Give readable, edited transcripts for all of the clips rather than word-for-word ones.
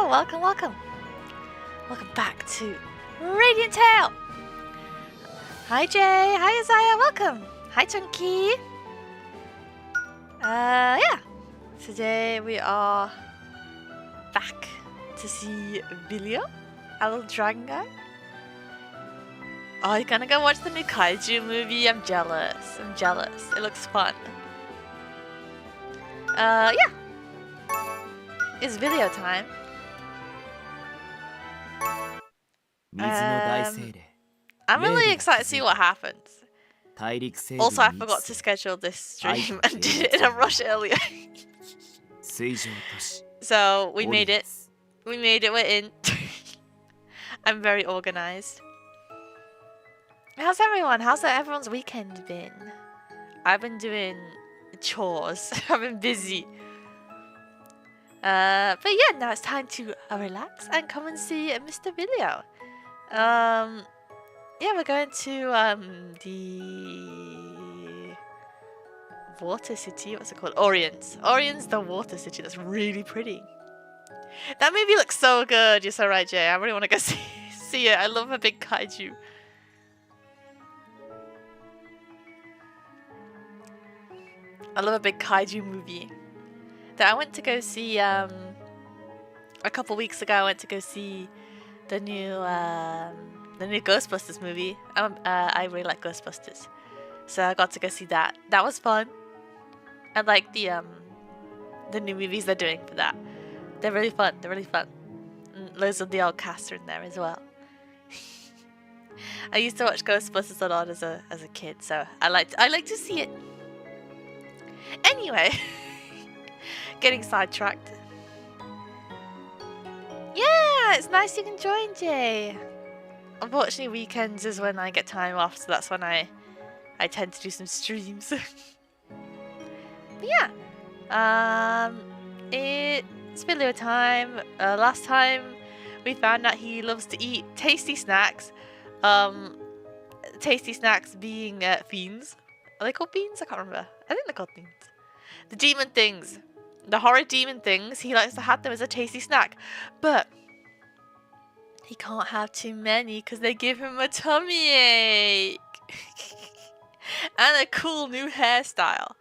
welcome, welcome. Welcome back to Radiant Tale. Hi Jay, hi Isaiah, welcome. Hi Chunky. Yeah. Today we are back to see Vilio, our little dragon guy. Oh, you're gonna go watch the new kaiju movie? I'm jealous. I'm jealous. It looks fun. Yeah. It's video time. I'm really excited to see what happens. Also, I forgot to schedule this stream and did it in a rush earlier. So, we made it. We made it, we're in. I'm very organized. How's everyone? How's everyone's weekend been? I've been doing chores. I've been busy. But yeah, now it's time to relax and come and see Mr. Vilio. Yeah, we're going to the water city. What's it called? Orient's. Orient's the water city. That's really pretty. That movie looks so good. You're so right, Jay. I really want to go see it. I love a big kaiju. I love a big kaiju movie. That I went to go see a couple weeks ago. I went to go see the new Ghostbusters movie. I really like Ghostbusters, so I got to go see that. That was fun. I like the new movies they're doing for that. They're really fun. They're really fun. And loads of the old cast are in there as well. I used to watch Ghostbusters a lot as a kid, so I like to see it. Anyway. Getting sidetracked. Yeah, it's nice you can join, Jay. Unfortunately, weekends is when I get time off, so that's when I tend to do some streams. But yeah, it's Vilio time. Last time we found out he loves to eat tasty snacks. Tasty snacks being fiends. Are they called beans? I can't remember. I think they're called beans. The demon things. The horror demon things, he likes to have them as a tasty snack. But he can't have too many because they give him a tummy ache. And a cool new hairstyle.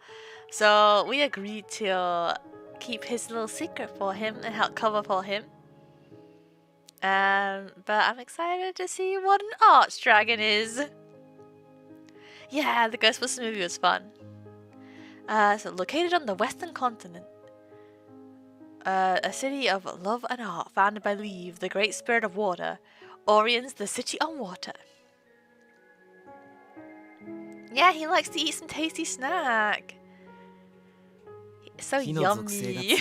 So we agreed to keep his little secret for him and help cover for him. But I'm excited to see what an arch dragon is. Yeah, the Ghostbusters movie was fun. So located on the western continent. A city of love and art founded by Leve, the great spirit of water. Orion's the city on water. Yeah, he likes to eat some tasty snack. It's so yummy.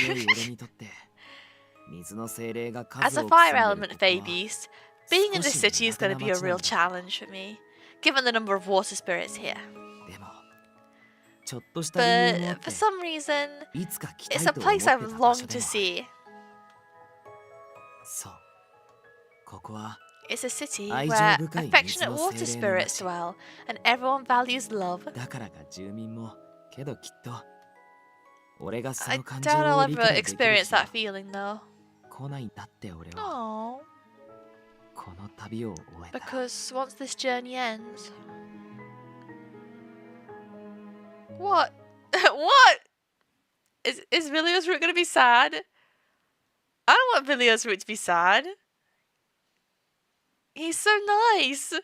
As a fire element fae beast, being in this city is going to be a real challenge for me, given the number of water spirits here. But for some reason, it's a place I've longed to see. It's a city where affectionate water spirits dwell, and everyone values love. I doubt I'll ever experience that feeling though. Aww. Because once this journey ends... What? What? Is Vilio's route gonna be sad? I don't want Vilio's route to be sad. He's so nice.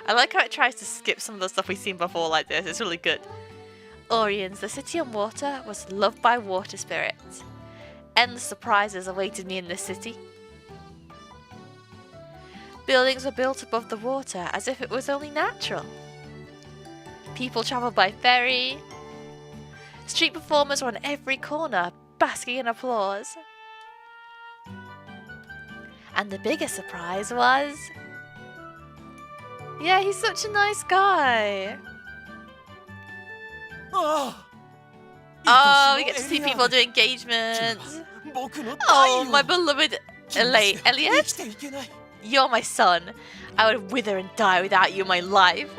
I like how it tries to skip some of the stuff we've seen before like this. It's really good. Orion's, the city on water, was loved by water spirits. Endless surprises awaited me in this city. Buildings were built above the water as if it was only natural. People travelled by ferry. Street performers were on every corner, basking in applause. And the biggest surprise was... Yeah, he's such a nice guy. Oh, we get to see people do engagements. Oh, my beloved Elliot. You're my son. I would wither and die without you in my life.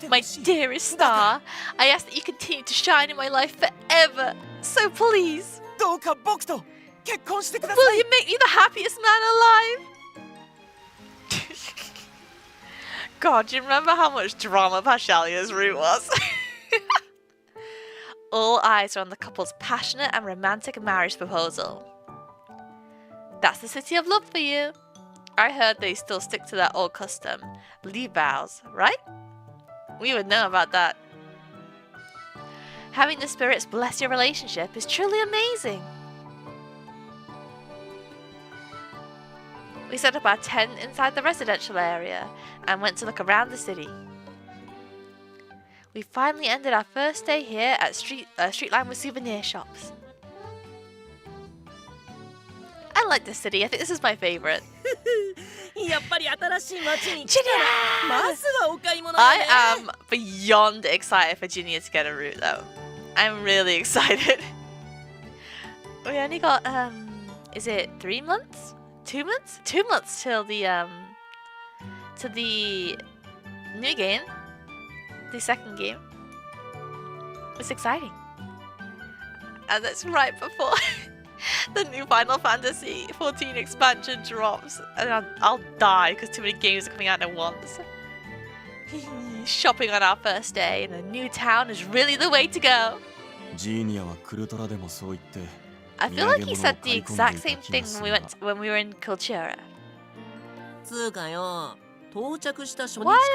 My dearest star, I ask that you continue to shine in my life forever. So please, will you make me the happiest man alive? God, do you remember how much drama Pashalia's route was? All eyes are on the couple's passionate and romantic marriage proposal. That's the city of love for you. I heard they still stick to that old custom, leave vows, right? We would know about that. Having the spirits bless your relationship is truly amazing. We set up our tent inside the residential area and went to look around the city. We finally ended our first day here at street lined with souvenir shops. I like this city. I think this is my favorite. I am beyond excited for Junior to get a route though. I'm really excited. We only got is it 3 months? 2 months? 2 months till the new game. The second game. It's exciting. And that's right before the new Final Fantasy 14 expansion drops. And I'll die because too many games are coming out at once. Shopping on our first day in a new town is really the way to go. I feel like he said the exact same thing when we were in Cultura. Why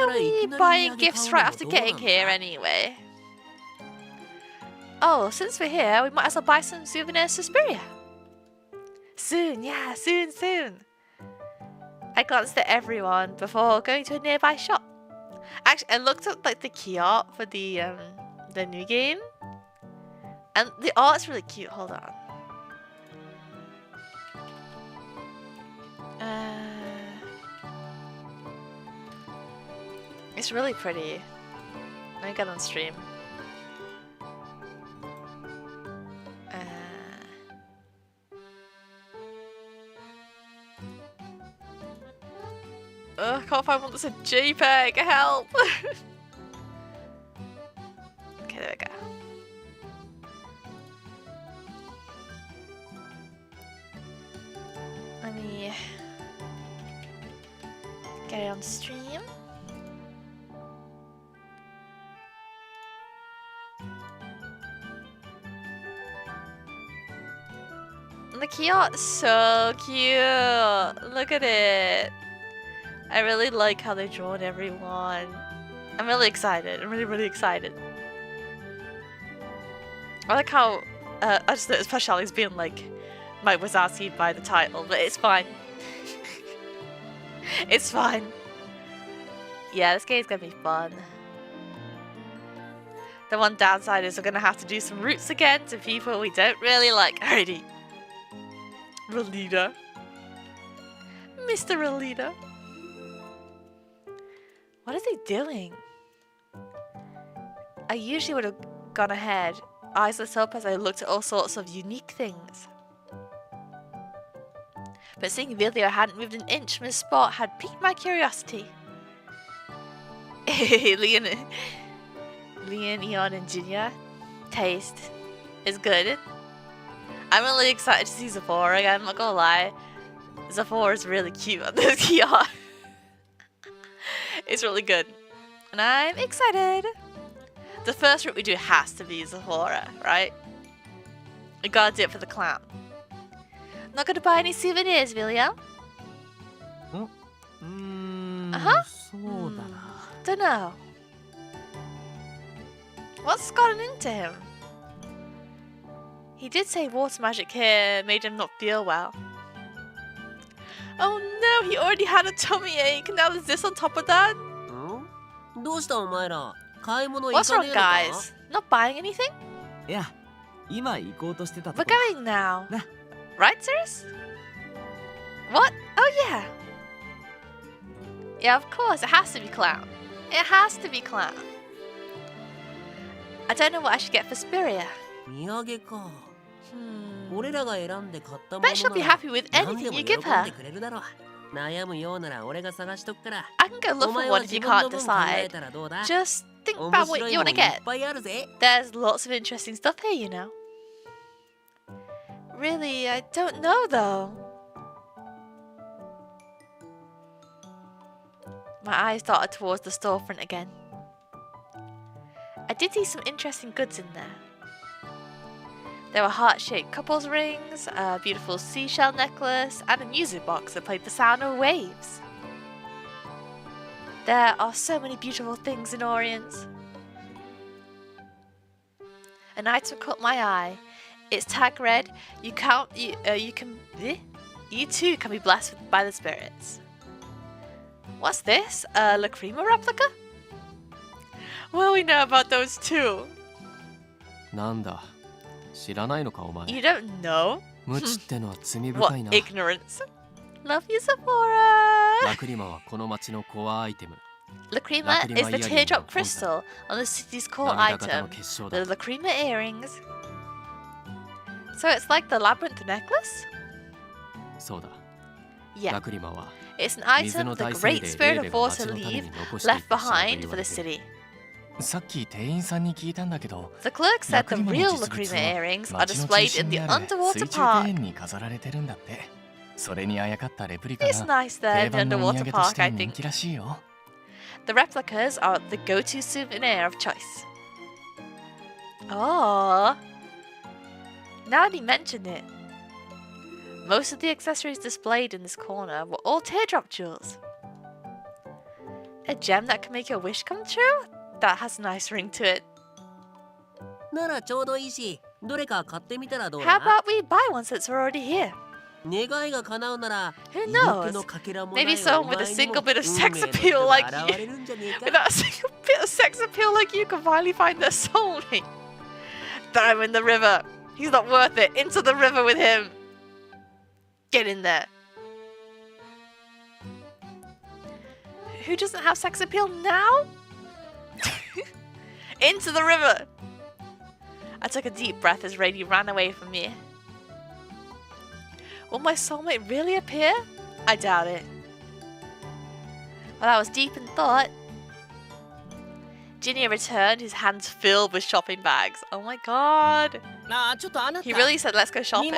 are we buying gifts right after getting here anyway? Oh, since we're here, we might as well buy some souvenirs for Spiria. Soon, yeah, soon. I glanced at everyone before going to a nearby shop. Actually, I looked at like the key art for the new game, and the art's really cute. Hold on. It's really pretty. Let me get on stream. I can't find one that's a JPEG. Help! Okay, there we go. Let me get it on stream. The key art is so cute. Look at it. I really like how they've drawn everyone. I'm really excited. I'm really excited. I like how I just noticed Pashali's being like Mike Wazowski by the title, but it's fine. It's fine. Yeah, this game's gonna be fun. The one downside is we're gonna have to do some routes again to people we don't really like already. Relita. Mr. Relita. What are they doing? I usually would have gone ahead, eyes lit up as I looked at all sorts of unique things. But seeing Vilio hadn't moved an inch from his spot had piqued my curiosity. Leon, Eon, and Junior. Taste is good. I'm really excited to see Zephora again, I'm not gonna lie. Zephora is really cute on this key art. It's really good. And I'm excited. The first route we do has to be Zephora, right? We gotta do it for the clown. Not gonna buy any souvenirs, Vilio? Dunno. What's gotten into him? He did say water magic here made him not feel well. Oh no, he already had a tummy ache. Now there's this on top of that? What's wrong, guys? Not buying anything? We're going now. Right, Cirrus? What? Oh yeah. Yeah, of course. It has to be clown. It has to be clown. I don't know what I should get for Spiria. Bet she'll be happy with anything you give her. I can go look for one if you can't decide. Just think about what you want to get. There's lots of interesting stuff here, you know. Really, I don't know though. My eyes darted towards the storefront again. I did see some interesting goods in there. There were heart-shaped couples rings, a beautiful seashell necklace, and a music box that played the sound of waves. There are so many beautiful things in Orients. An item caught my eye. It's tag read, you too can be blessed by the spirits. What's this? A Lacrima replica? Well, we know about those too. You don't know? What ignorance. Love you, Sephora! Lacrima is the teardrop crystal on the city's core item, the Lacrima earrings. So it's like the labyrinth necklace? Yeah. It's an item the great spirit of water left behind for the city. The clerk said the real Lacrima earrings are displayed in the underwater park. It's nice there in the underwater park, I think. The replicas are the go-to souvenir of choice. Oh, now that you mention it, most of the accessories displayed in this corner were all teardrop jewels. A gem that can make your wish come true? That has a nice ring to it. How about we buy one since we're already here? Who knows? Maybe someone with a single bit of sex appeal like you, without a single bit of sex appeal like you, can finally find their soulmate. Throw him in the river. He's not worth it. Into the river with him. Get in there. Who doesn't have sex appeal now? Into the river. I took a deep breath as Rady ran away from me. Will my soulmate really appear? I doubt it. While I was deep in thought, Ginny returned, his hands filled with shopping bags. Oh my god. He really said, let's go shopping.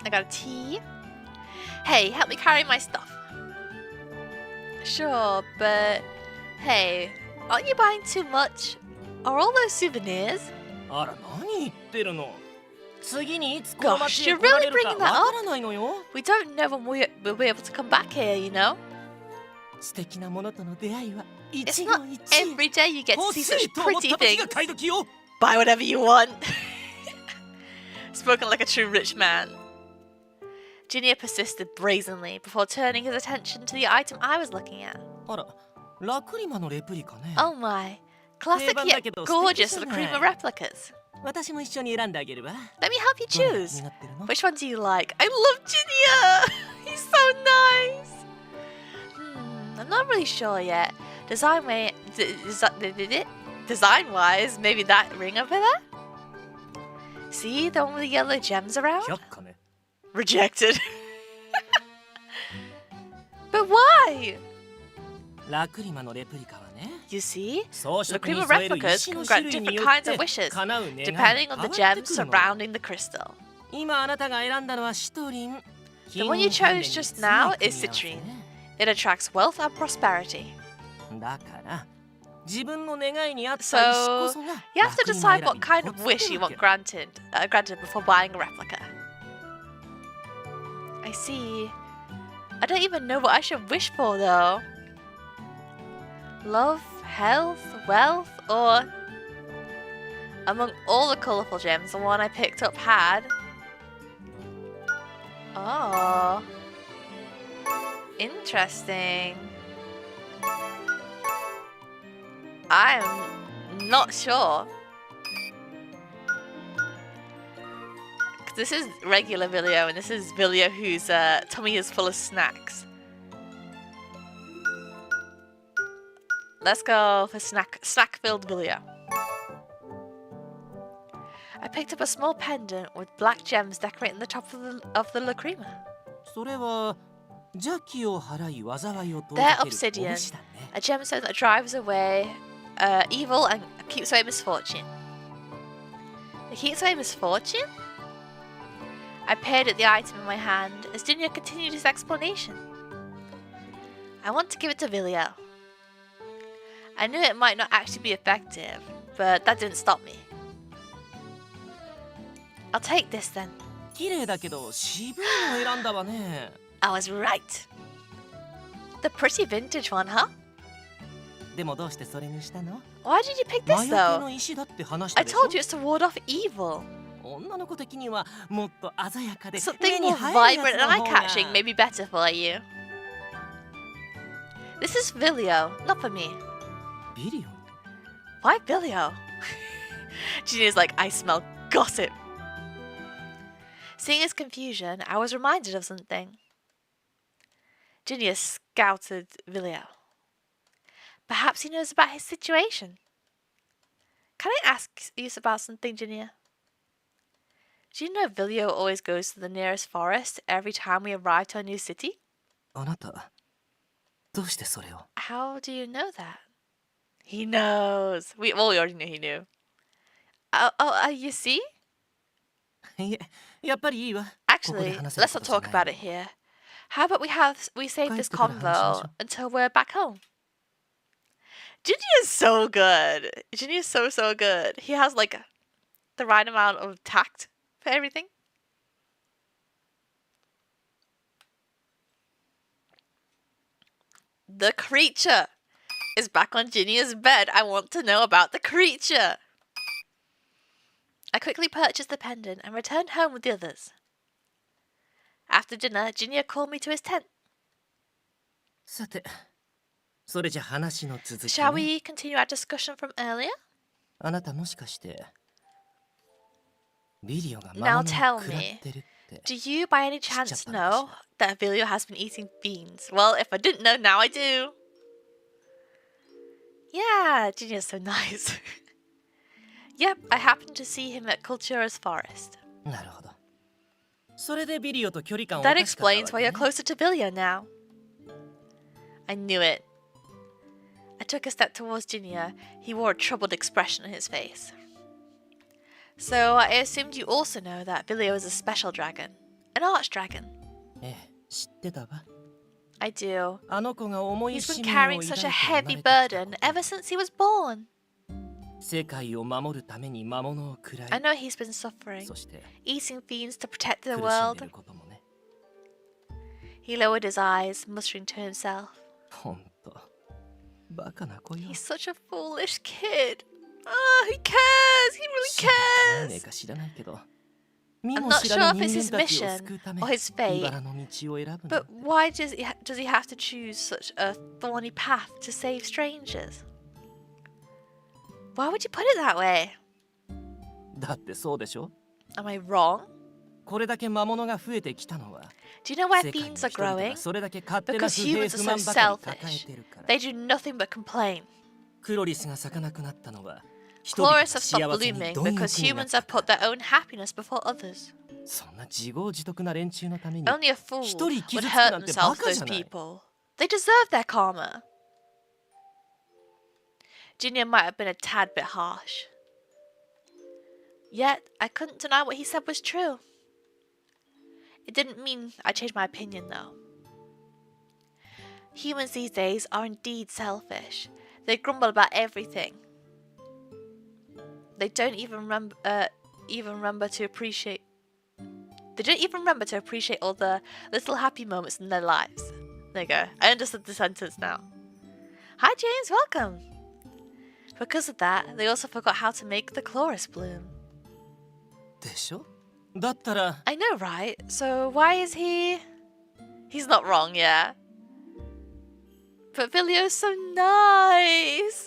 I got a tea. Hey, help me carry my stuff. Sure, but hey, aren't you buying too much? Are all those souvenirs? Gosh, you're really bringing that up? We don't know when we'll be able to come back here, you know? It's not every day you get to see such pretty things. Buy whatever you want. Spoken like a true rich man. Junior persisted brazenly before turning his attention to the item I was looking at. Oh my, classic yet gorgeous Lacrima replicas. Let me help you choose. Which one do you like? I love Junior! He's so nice! I'm not really sure yet. Design-wise, maybe that ring over there? See, the one with the yellow gems around? Rejected. But why? You see, Lacrima replicas can grant different kinds of wishes, depending on the gems surrounding the crystal. The one you chose just now is citrine. It attracts wealth and prosperity. So, you have to decide what kind of wish you want granted before buying a replica. I see. I don't even know what I should wish for though. Love, health, wealth, or... Among all the colourful gems, the one I picked up had... Oh. Interesting. I'm not sure. This is regular Vilio, and this is Vilio whose tummy is full of snacks. Let's go for snack-filled Vilio. I picked up a small pendant with black gems decorating the top of the lacrima. それは邪気を払い災いを遠ざ They're ける obsidian, 拳だね。 a gemstone that drives away evil and keeps away misfortune. It keeps away misfortune? I peered at the item in my hand as Dunya continued his explanation. I want to give it to Vilio. I knew it might not actually be effective, but that didn't stop me. I'll take this then. 綺麗だけど渋いのを選んだわね。 I was right. The pretty vintage one, huh? でもどうしてそれにしたの？ Why did you pick this 魔除け though? の石だって話した I でしょ？ told you it's to ward off evil. 女の子的にはもっと鮮やかで Something 目に more 入る vibrant やつ and の方が。 eye-catching may be better for you. This is Vilio, not for me. ビリオン？ Why Vilio? Gina's like, I smell gossip. Seeing his confusion, I was reminded of something. Ginia scouted Vilio. Perhaps he knows about his situation. Can I ask you about something, Ginia? Do you know Vilio always goes to the nearest forest every time we arrive to a new city? あなたどうしてそれを？ How do you know that? He knows. We already knew he knew. You see? いえ、やっぱりいいわ。 Actually, let's not talk about it here. How about we save this convo until we're back home? Ginny is so good. Ginny is so good. He has like the right amount of tact for everything. The creature is back on Ginny's bed. I want to know about the creature. I quickly purchased the pendant and returned home with the others. After dinner, Ginny called me to his tent. さて、それじゃ話の続きね。 Shall we continue our discussion from earlier? あなたもしかしてビリオが Now 魔物を tell 食らっ me, てるって do you by any chance know that Vilio has been eating fiends? Well, if I didn't know, now I do. Yeah, Ginny is so nice. Yep, I happened to see him at Cultura's forest. なるほど。それでビリオと距離感を That 置かしたわ explains け why ね you're closer to Vilio now. I knew it. I took a step towards Ginia. He wore a troubled expression on his face. So I assumed you also know that Vilio is a special dragon. An archdragon. ええ、知ってたわ。 I do. あの子が重い He's 使 been 命を carrying 抱い such て a 生ま heavy れてきた burden ever since he was born. 世界を守るために魔物を食らい I know he's been suffering, そして eating fiends to protect 苦 the しんで world. ることもね。 He lowered his eyes, muttering to himself. ほんとバカな子よ。 He's such a foolish kid. Ah, he cares. He really 知らねえ cares. か知らないけど、見 I'm も not 知 sure らぬ if it's 人 his 間たちを mission 救うため or his fate, 茨の道を選ぶなんて but why does he have to choose such a thorny path to save strangers? Why would you put it that way? だってそうでしょ。 Am I wrong? これだけ魔物が増えてきたのは Do you know why 世界の fiends 人 are 々 growing? がそれだけ勝手な Because 不平 humans 不 are 満 so ばかり抱え selfish. てるから。 They do nothing but complain. クロリスが咲かなくなったのは人々の Chloris have 幸 stopped せに blooming 貪欲 because になっ humans た have put their own happiness before others. そんな自業自得な連中のために Only a fool 一人 would 傷つく hurt なんて themselves バ for カ those じゃない。 people. They deserve their karma. Junior might have been a tad bit harsh. Yet, I couldn't deny what he said was true. It didn't mean I changed my opinion, though. Humans these days are indeed selfish. They grumble about everything. They don't even remember to appreciate. They don't even remember to appreciate all the little happy moments in their lives. There you go. I understood the sentence now. Hi, James. Welcome. Because of that, they also forgot how to make the chloris bloom. でしょ。だったら I know, right? So why is he... He's not wrong, yeah. But Vilio's so nice.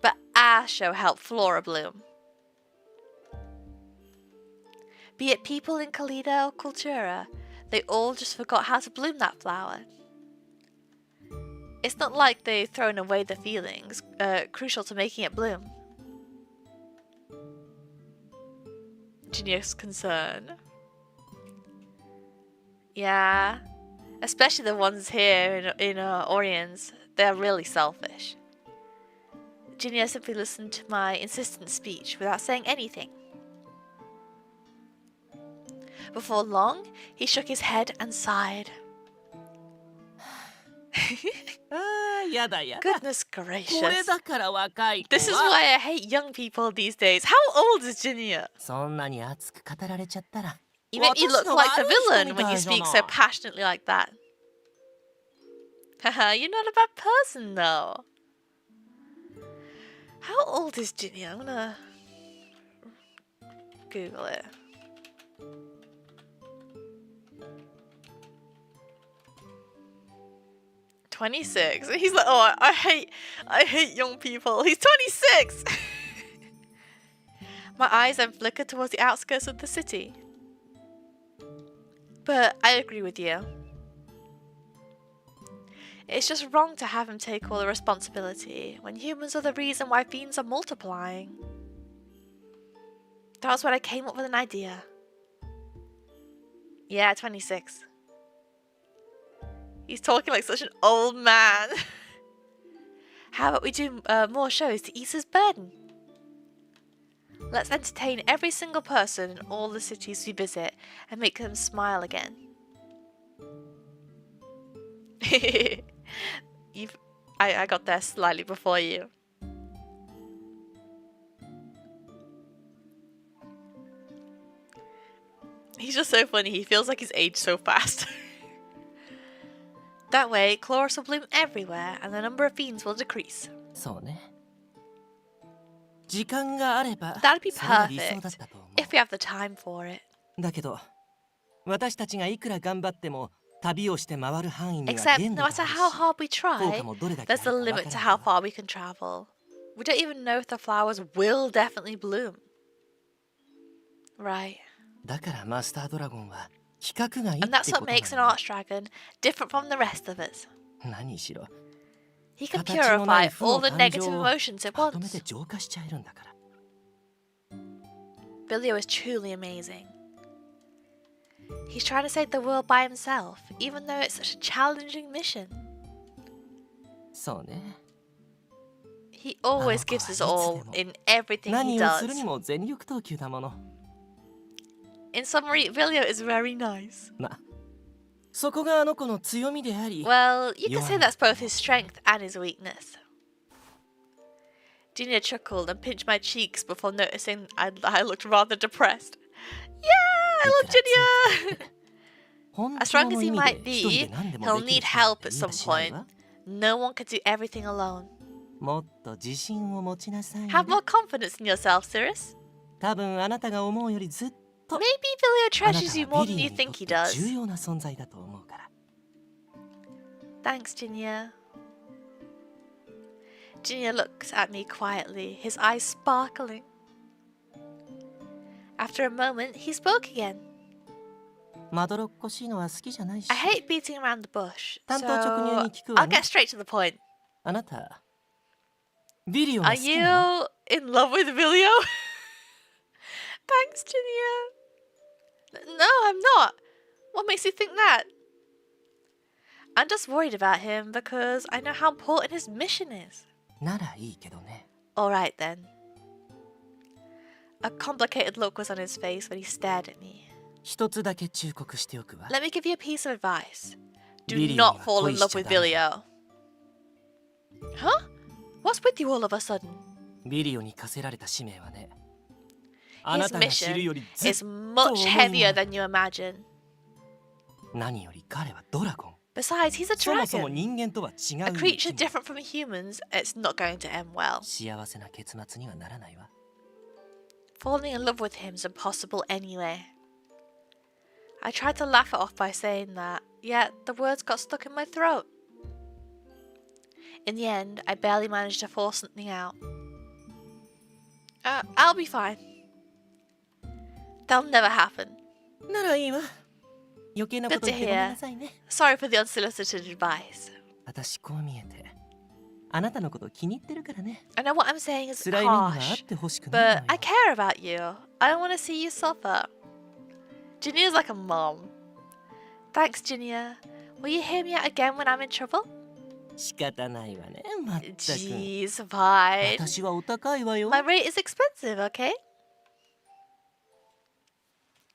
But our show helped Flora bloom. Be it people in Calida or Cultura, they all just forgot how to bloom that flower. It's not like they've thrown away the feelings crucial to making it bloom. Junior's concern. Yeah, especially the ones here in Orions. They're really selfish. Junior simply listened to my insistent speech without saying anything. Before long, he shook his head and sighed. Goodness gracious. This is why I hate young people these days. How old is Junior? You make me look like the villain when you speak so passionately like that. Haha, you're not a bad person though. How old is Junior? I'm gonna Google it. "26." He's like, oh, I hate young people. He's 26. My eyes then flickered towards the outskirts of the city. But I agree with you. It's just wrong to have him take all the responsibility when humans are the reason why fiends are multiplying. That was when I came up with an idea. Yeah, 26. He's talking like such an old man. How about we do more shows to ease his burden? Let's entertain every single person in all the cities we visit and make them smile again. I got there slightly before you. He's just so funny. He feels like he's aged so fast. That way, Chloris will bloom everywhere and the number of fiends will decrease. That'd be perfect if we have the time for it. Except, no matter how hard we try, there's a limit to how far we can travel. We don't even know if the flowers will definitely bloom. Right. And that's what makes an archdragon different from the rest of us. He can purify all the negative emotions at once. Vilio is truly amazing. He's trying to save the world by himself, even though it's such a challenging mission. He always gives his all in everything he does. In summary, Vilio is very nice. Well, you can say that's both his strength and his weakness. Junior chuckled and pinched my cheeks before noticing I looked rather depressed. Yeah, I love Junior! As strong as he might be, he'll need help at some point. No one can do everything alone. Have more confidence in yourself, Cirrus. Maybe Vilio treasures you more than you think he does. Thanks, Junior. Junior looks at me quietly, his eyes sparkling. After a moment, he spoke again. I hate beating around the bush, so I'll get straight to the point. Are you in love with Vilio? Thanks, Junior. No, I'm not. What makes you think that? I'm just worried about him because I know how important his mission is. Alright then. A complicated look was on his face when he stared at me. Let me give you a piece of advice. Do not fall in love with Vilio. Huh? What's with you all of a sudden? His mission is much heavier than you imagine. Besides, he's a dragon. A creature different from humans, it's not going to end well. Falling in love with him is impossible anyway. I tried to laugh it off by saying that, yet the words got stuck in my throat. In the end, I barely managed to force something out. I'll be fine. That'll never happen. Good to hear. Sorry for the unsolicited advice. あなたのこと気に入ってるからね。 I know what I'm saying is 辛い目にはあっ harsh, てほしくないの but I よ。 care about you. I don't want to see you suffer. Junior's like a mom. Thanks, Junior. Will you hear me out again when I'm in trouble? 仕方ないわね、まったく。 Jeez, fine. 私はお高いわよ。 My rate is expensive, okay?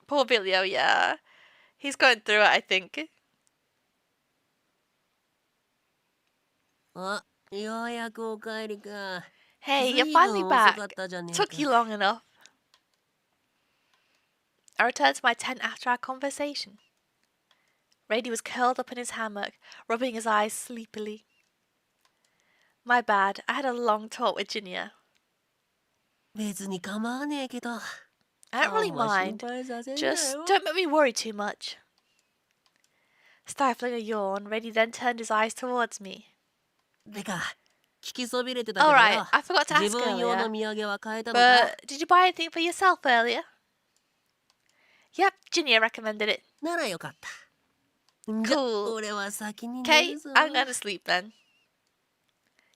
Poor Vilio, yeah. He's going through it, I think. あ、ようやくお帰りか。 Hey, ず you're い finally ぶん遅か back. ったじゃねえ Took か。 you long enough. I returned to my tent after our conversation. Rady was curled up in his hammock, rubbing his eyes sleepily. My bad, I had a long talk with Junior. 別に構わねえけど。 I don't really あんま心 mind. 配させんな Just よ。 don't make me worry too much. Stifling a yawn, Rady then turned his eyes towards me. でか、聞きそびれてたけど Alright, よ。 I forgot to 自 ask 分用の earlier, 土産は買えたのか？ but did you buy anything for yourself earlier? Yep, Junior recommended it. ならよかった。じゃ、 Cool. 俺は先に寝 Okay, るぞ。 I'm gonna sleep then.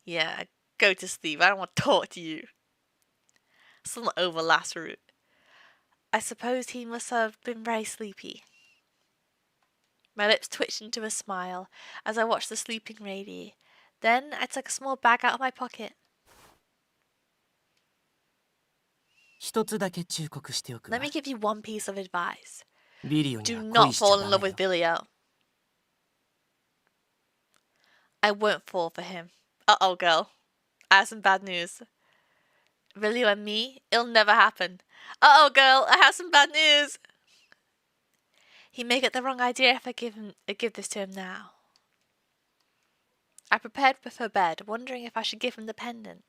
Yeah, go to sleep. I don't want to talk to you. Still not over last route. I suppose he must have been very sleepy. My lips twitched into a smile as I watched the sleeping Rady. Then I took a small bag out of my pocket. 一つだけ忠告しておくわ。 Let me give you one piece of advice. ビリオに Do は not 恋しちゃ fall in ダ love メ with よ。 Vilio. I won't fall for him. Uh-oh, girl. I have some bad news. Vilio and me, it'll never happen. Uh-oh, girl, I have some bad news. He may get the wrong idea if I give this to him now. I prepared for bed, wondering if I should give him the pendant.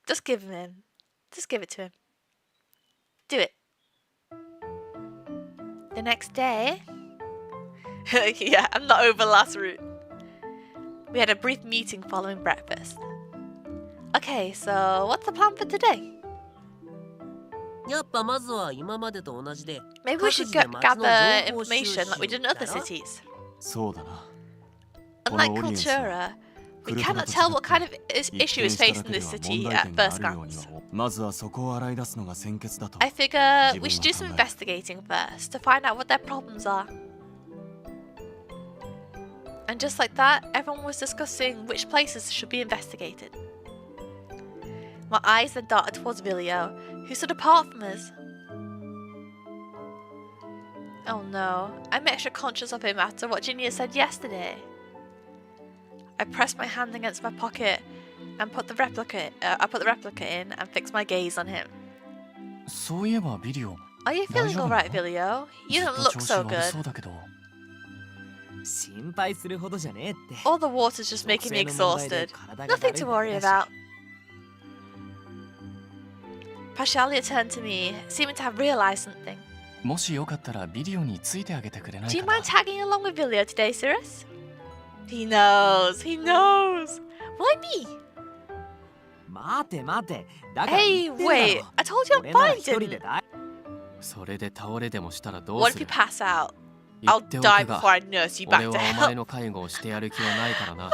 Just give him. Just give it to him. Do it. The next day... yeah, I'm not over last route. We had a brief meeting following breakfast. Okay, so what's the plan for today? やっぱまずは今までと同じで、 Maybe we 各 should 自で街の gather 情報収 information like we did 集 in other だろ？ cities. そうだな。 Unlike このオリエンスは Cultura, we クルトラ cannot と tell 違 what って kind of 一 issue 見 is しただ facing けで this は city 問題 at 点があ first るように glance. はまずはそこを洗い出すのが先決だと I figure we 自 should ど 分 some は考える。 investigating first to find out what their problems are. And just like that, everyone was discussing which places should be investigated. My eyes then darted towards Vilio, who stood apart from us. Oh no, I'm extra conscious of him after what Junior said yesterday. I pressed my hand against my pocket and put the replica in and fixed my gaze on him. そういえばビリオ Are you 大 feeling 丈夫な alright, の？ Vilio? ず You っ don't と look 調子 so 悪 good. そうだけど。心配するほどじゃねえって。 All the water's just making me exhausted. Nothing to worry about. Pashalia turned to me, seeming to have realized something. もしよかったらビリオについてあげてくれな Do い you かな mind tagging along with Vilio today, Cirrus? He knows. He knows. Why me? 待て待て。だから Hey, 言ってんだろ。 wait. I told you I'm 俺なら fine, 一人で didn't 大 それで倒れでもしたらどう What す if you る？ pass out? 言 I'll ってお die くが before I nurse you 俺 back は to お前 health. の介護をしてやる気はないからな。 I love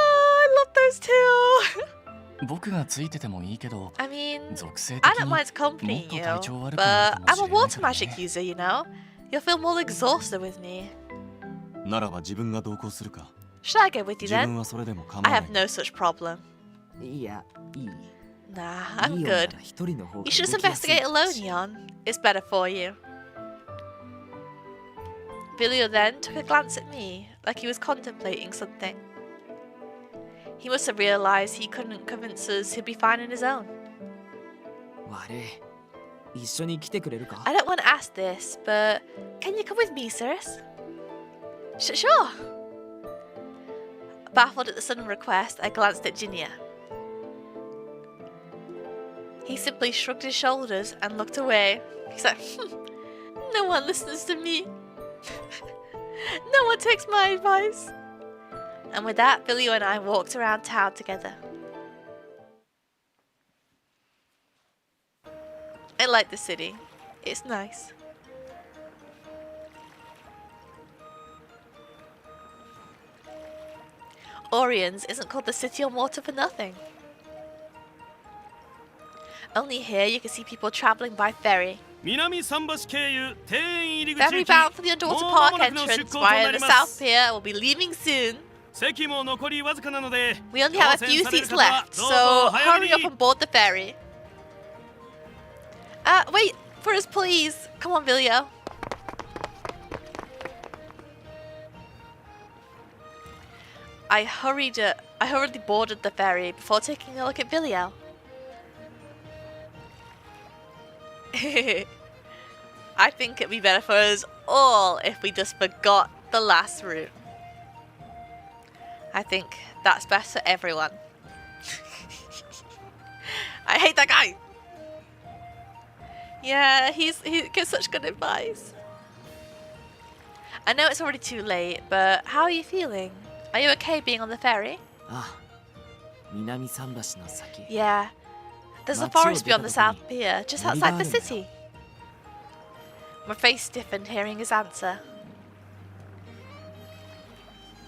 those two. 僕がついててもいいけど I mean, 属性 I 的 don't に mind accompanying もっと you, 体調悪くな but るか I'm も a しれない water から magic ね。 user, you know? You'll feel more exhausted with me. ならば自分が同行するか。 Should I go with you 自分 then? はそれでも構 I わな have い。 no such problem. いや、いい。 Nah, い I'm いよなら good. 一人の方が You should just 動きやすい investigate alone, Yon. It's better for you. Vilio then took a glance at me, like he was contemplating something. He must have realized he couldn't convince us he'd be fine on his own. 悪い。一緒に来てくれるか？ I don't want to ask this, but can you come with me, Cirrus? Sure. Baffled at the sudden request, I glanced at Junior. He simply shrugged his shoulders and looked away. He's like, no one listens to me. No one takes my advice. And with that, Vilio and I walked around town together. I like the city. It's nice. Orions isn't called the City on Water for nothing. Only here you can see people traveling by ferry. 南桟橋経由庭園入り口 Ferry 行き bound for the underwater もう park 間もなくの出 entrance 港とな via り the ま South す Pier will be leaving soon. 席も残りわずかなので We only have a 乗 few 船される seats 方は left, どうぞ so お早め hurry に up and board the ferry. Wait for us, please. Come on, Vilio. I hurriedly boarded the ferry before taking a look at Vilio. I think it'd be better for us all if we just forgot the last route. I think that's best for everyone. I hate that guy! Yeah, he gives such good advice. I know it's already too late, but how are you feeling? Are you okay being on the ferry? ああ、南桟橋の先。 Yeah. There's a 街を forest 出た beyond the 時に South Pier, just 森が outside ある the んだよ。 city. My face stiffened hearing his answer.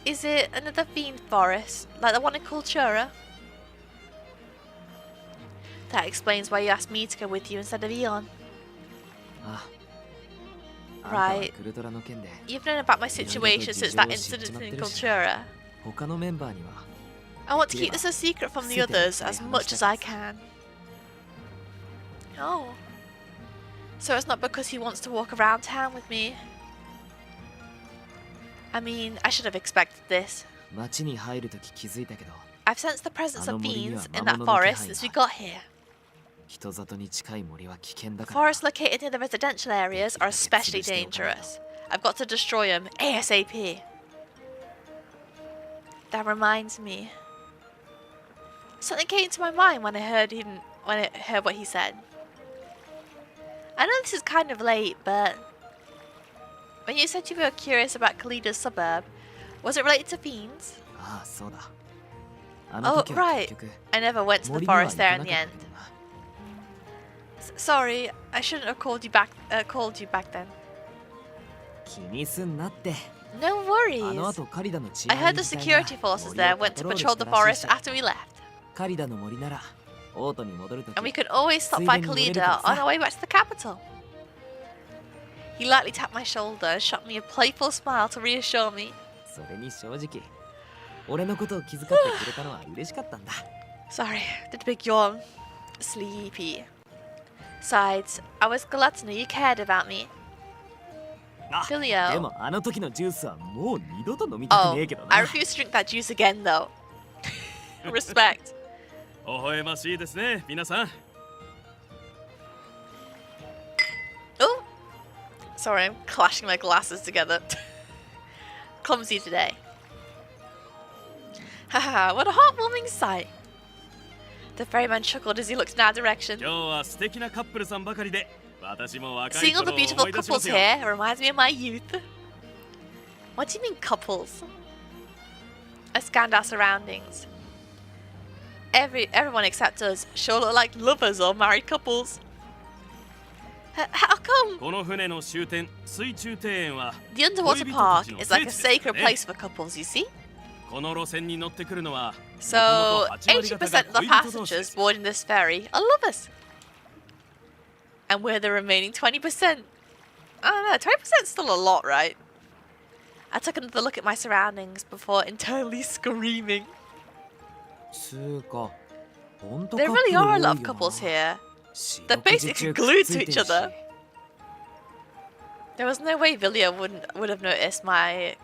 Is it another fiend forest, like the one in Cultura? That explains why you asked me to go with you instead of Eon. ああ、あんたは Right. クルトラの件で You've known about my situation since that incident in Cultura. 他のメンバーには I want to keep this a secret from the others as much as I can. Oh. So it's not because he wants to walk around town with me. I mean, I should have expected this. 街に入るとき気づいたけど、 I've sensed the presence of あの森には fiends in that 魔物の気 forest 配が。 since we got here. 人里に近い森は危険だから。 Forests located near the residential areas are especially dangerous. I've got to destroy them ASAP. That reminds me. Something came to my mind when I heard what he said. I know this is kind of late, but when you said you were curious about Kalida's suburb, was it related to fiends? ああ、そうだ。あの Oh, 時は right. 結局 I never went to the 森には行 forest か there な in か the った end. んだな。 Sorry, I shouldn't have called you back then. 気にすんなって。 No あの worries. 後カリダのチ I ーム heard the security forces there went to patrol the forest after we left. カリダの森ならオートに戻るとき And we could always stop by Kalida on our way back to the capital. He lightly tapped my shoulder and shot me a playful smile to reassure me. それに正直俺のことを気遣ってくれたのは嬉しかったんだ。 Sorry, did a big yawn. Sleepy. Besides, I was glad to know you cared about me. あ、で Vilio. もあの時のジュースはもう二度と飲みたく Oh, ねえけど I な。 refuse to drink that juice again though. Respect. 微笑ましいですね皆さん Oh! Sorry, I'm clashing my glasses together. Clumsy today. Haha, what a heartwarming sight. The ferryman chuckled as he looked in our direction. 今日は素敵なカップルさんばかりで私も若い Seeing all 頃 the を beautiful 思い出しま couples すよ here reminds me of my youth. What do you mean couples? I scanned our surroundings. Everyone except us sure look like lovers or married couples. How come? この船の終点水中庭園は The underwater park is like a sacred place for couples, you see? この路線に乗ってくるのは So, 元々8割方が 80% of the 恋人同士で passengers す boarding this ferry are lovers. And we're the remaining 20%. I don't know, 20% is still a lot, right? I took another look at my surroundings before internally screaming. つうか、ほんと There カップ really ル are 多 a い lot よ of な。 couples here. 四 They're 六時 basically 中 glued くっつ to いて each るし other. There was no way Vilio would have noticed my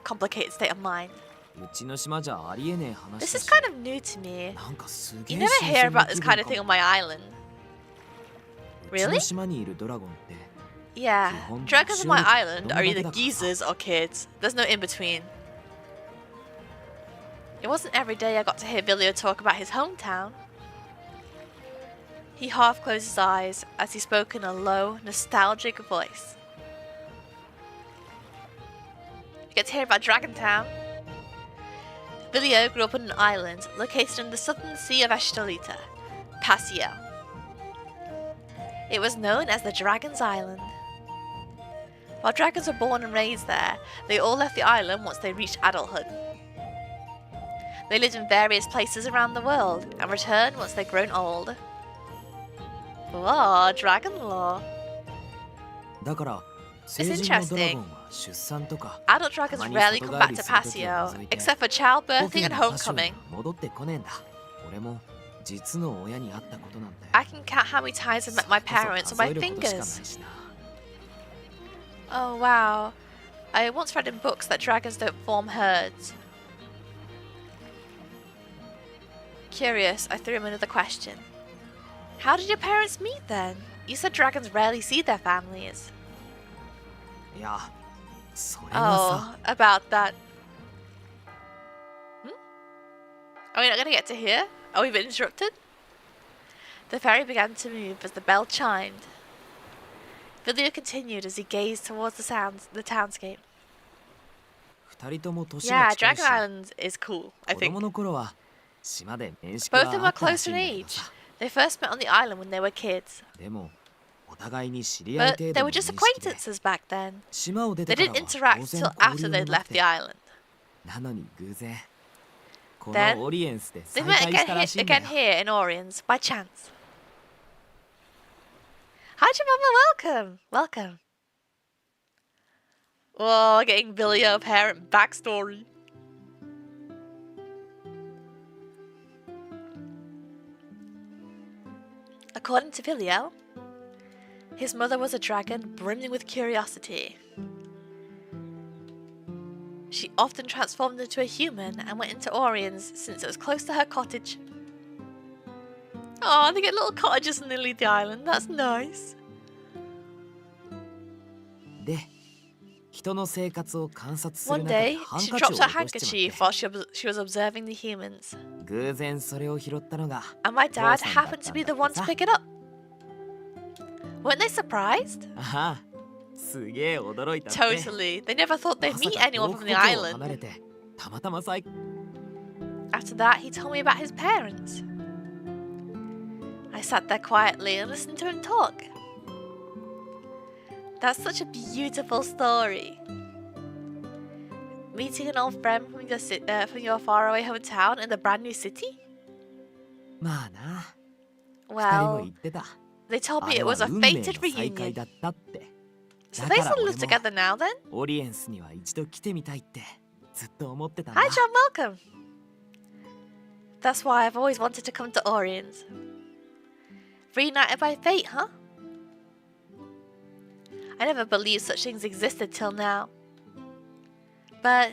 complicated state of mind. うちの島じゃありえねえ話 This だ is し。 kind of new to me. なんかすげ You え never 新 hear 鮮な about this 気 kind 分 of か thing も on my island. うちの Really? 島にいるドラゴンって Yeah, Hon- dragons on my surely island don't are look either at that. geezers or kids. There's no in between. It wasn't every day I got to hear Vilio talk about his hometown. He half closed his eyes as he spoke in a low, nostalgic voice. You get to hear about Dragontown. Vilio grew up on an island located in the southern sea of Ashtolita, Pasio. It was known as the Dragon's Island. While dragons were born and raised there, they all left the island once they reached adulthood. They lived in various places around the world and returned once they'd grown old. Whoa, dragon lore. だから成人のドラゴンは出産とか Adult dragons rarely come back to Paseo, except for childbirthing and 故郷のパシオ homecoming. に戻ってこねえんだ。俺も実の親に会ったことなんて I can count how many times I've met my それこそ parents on 数 my えることしかない fingers. しな。 Oh wow. I once read in books that dragons don't form herds. Curious, I threw him another question. How did your parents meet then? You said dragons rarely see their families. いや、それは Oh, さ、 about that. Are we not going to get to here? Are we been interrupted? The ferry began to move as the bell chimed. Vilio continued as he gazed towards the townscape. 二人とも年 Yeah, が近い Dragon し、 Island is cool, I 子 think. 供の頃は島で面識 Both は of them あ are ったら close しい in んだけど age. さ。 They first met on the island when they were kids. でもお互いに知り合い But 程 they 度 were の認 just 識で acquaintances back then. 島を出 They てから didn't は interact 当然 till 交 after 流 they'd になっ left て the island. なのに偶然こ Then のオリエンスで They 再 met 会したらしいんだ again よ。 here in Oriens by chance. Hi, Jemima, welcome. Welcome. Oh, getting Vilio parent backstory. According to Vilio, his mother was a dragon brimming with curiosity. She often transformed into a human and went into Oriens since it was close to her cottage. Oh, they get little cottages near the island. That's nice. で、人の生活を観察する One 中で day, ハン she カチを dropped 落 her としち handkerchief まっ while she was observing the humans. て、偶然それを拾ったのが And my dad お父さんだったんだ happened to be the one to pick it up. Weren't they surprised? ああ、すげえ驚いたって。 Totally. They never thought they'd まさ meet か anyone 遠 from く the 故郷を island. 離れてたまたま再 After that, he told me about his parents. I sat there quietly and listened to him talk. That's such a beautiful story. Meeting an old friend from your faraway hometown in the brand new city? まあな、二人も Well, 言ってた。 they told あ me れ it は was a 運命の fated 再会 reunion. だったって。 So だ they から still 俺 live も together now then? オリエンスには一度来てみたいってずっと思ってたんだ。 Hi, John, welcome. That's why I've always wanted to come to Oriens. Reunited by fate, huh? I never believed such things existed till now. But...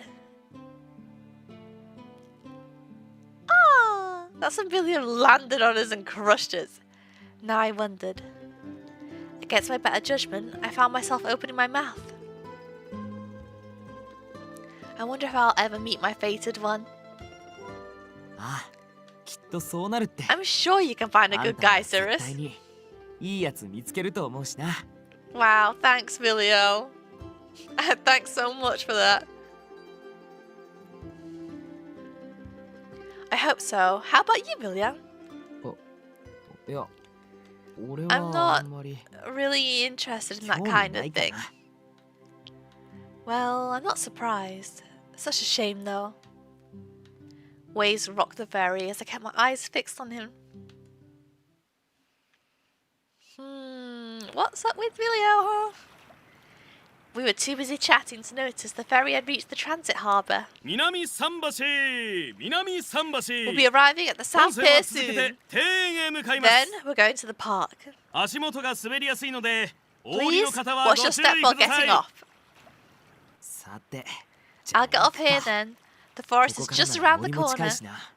Ah, that's when Vilio landed on us and crushed us. Now I wondered. Against my better judgment, I found myself opening my mouth. I wonder if I'll ever meet my fated one. ああ、きっとそうなるって。 I'm sure you can find a あ good んたは guy, 絶 Cirrus. 対にいいやつ見つけると思うしな。 Wow, thanks, Vilio. Thanks so much for that. I hope so. How about you, Vilio? いや、俺 I'm は not あんまり really interested in that 興味 kind な of いか thing. な。 Well, I'm not surprised. Such a shame, though. Waves rocked the ferry as I kept my eyes fixed on him. What's up with Vilio, huh? We were too busy chatting to notice the ferry had reached the transit harbour. 南桟橋南桟橋 We'll be arriving at the 本 South 線 Pier は続け soon. て庭園へ向かいま Then す we're going to the park. 足元が滑りやすいのでお降り Please の方は watch ご your 注 step 意 while くだ getting さ off. さて、じゃあ I'll get off here 行くか then. The こ forest こ is から just なら around the 森も近 corner. いしな。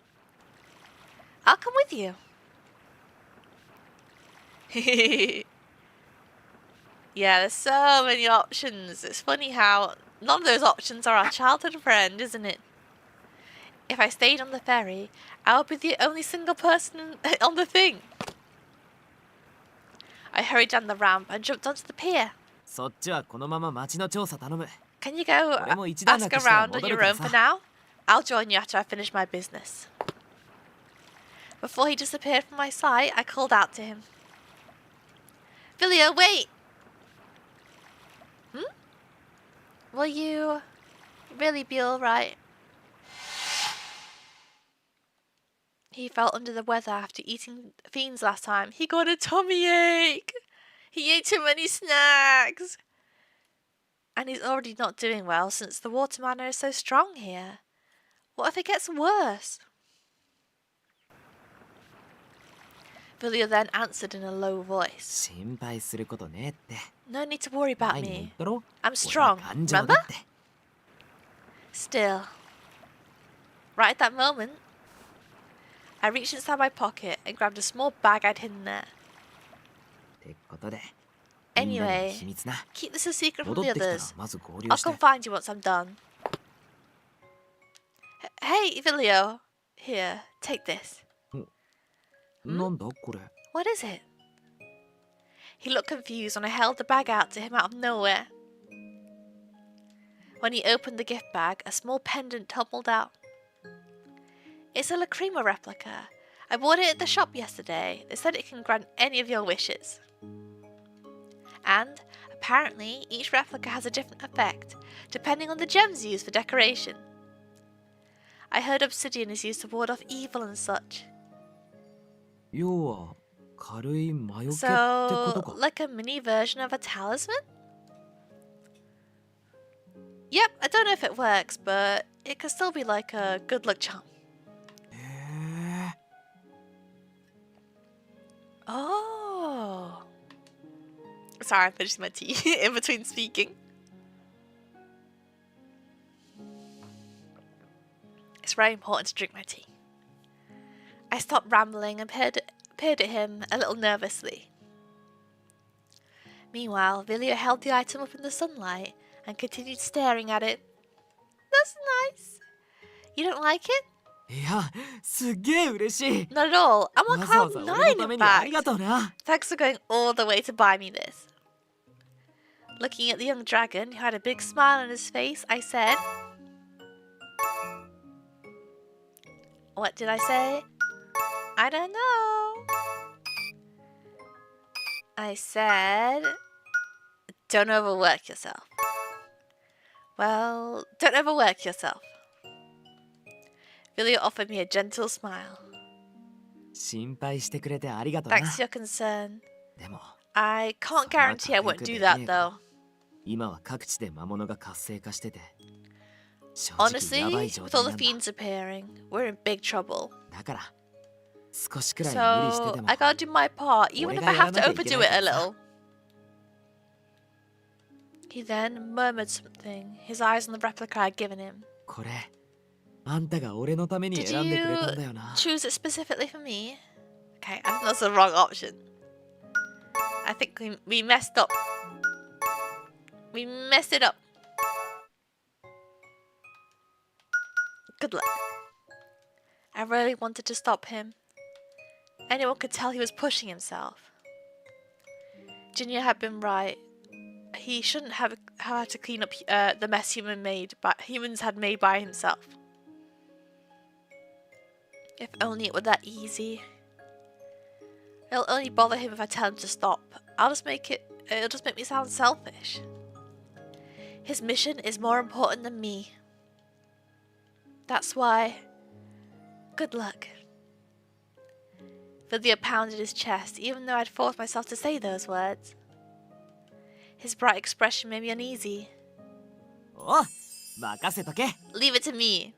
I'll come with you. Yeah, there's so many options. It's funny how none of those options are our childhood friend, isn't it? If I stayed on the ferry, I would be the only single person on the thing. I hurried down the ramp and jumped onto the pier. そっちはこのまま町の調査頼む。 Can you go 俺も一段 ask 落したら around on 戻る your から own for さ。 now? I'll join you after I finish my business. Before he disappeared from my sight, I called out to him. Vilio, wait! Will you really be alright? He felt under the weather after eating fiends last time. He got a tummy ache. He ate too many snacks. And he's already not doing well since the water mana is so strong here. What if it gets worse? Vilio then answered in a low voice. 心配することねって No need to worry about 前にも言っ me. たろ I'm strong, 俺は頑丈だ remember? って Still. Right at that moment, I reached inside my pocket and grabbed a small bag I'd hidden there. ってことでみんなに Anyway, 秘密な keep this a secret from 戻っ the てきたら others. まず合流 I'll して come find you once I'm done. Hey, Vilio. Here, take this. なんだこれ What is it? He looked confused when I held the bag out to him out of nowhere. When he opened the gift bag, a small pendant tumbled out. It's a Lacrima replica. I bought it at the shop yesterday. They said it can grant any of your wishes. And, apparently, each replica has a different effect, depending on the gems used for decoration. I heard obsidian is used to ward off evil and such. 要は軽い魔除けってこ So, とか like a mini version of a talisman? Yep, I don't know if it works, but it could still be like a good luck charm. へえ Oh. Sorry, I'm finishing my tea in between speaking. It's very important to drink my tea. I stopped rambling and peered at him a little nervously. Meanwhile, Vilio held the item up in the sunlight and continued staring at it. That's nice. You don't like it? いやすっげえ嬉しい Not at all. I'm on わざわざ cloud 俺の 9 た in めにあり fact. がとうな Thanks for going all the way to buy me this. Looking at the young dragon, who had a big smile on his face, I said... What did I say? I don't know. I said... Don't overwork yourself. Well, don't overwork yourself. Vilio offered me a gentle smile. 心配してくれてありがとうな Thanks to your concern. でも I can't guarantee I won't do that though. 今は各地で魔物が活性化してて正直 Honestly, やばい状 with 態 all な the んだ fiends appearing, we're in big trouble. だから少しくらい無理して So でも I gotta do my part, even if I have to overdo it a little. He then murmured something, his eyes on the replica I'd given him. これあんたが俺のために Did 選んでくれたん you だよな choose it specifically for me? Okay, I think that's the wrong option. I think we messed up. We messed it up. Good luck. I really wanted to stop him. Anyone could tell he was pushing himself. Junior had been right. He shouldn't have had to clean up the mess humans had made by himself. If only it were that easy. It'll only bother him if I tell him to stop. It'll just make me sound selfish. His mission is more important than me. That's why... Good luck. Vilio pounded his chest, even though I'd forced myself to say those words. His bright expression made me uneasy. お任せとけ Leave it to me.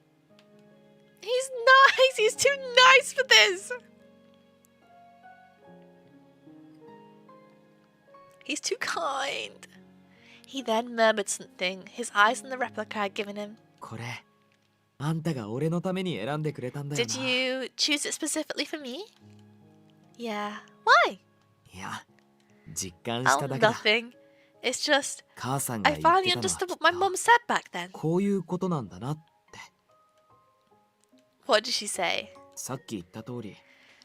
He's nice! He's too nice for this! He's too kind. He then murmured something, his eyes on the replica I'd given him. これあんたが俺のために選んでくれたんだよ Did な you choose it specifically for me? Yeah. Why? いや実感し Oh, ただけだ nothing. It's just, 母さんが I 言って finally たのは understood き what っ my と mum said back then. こういうことなんだなって What did she say? さっき言った通り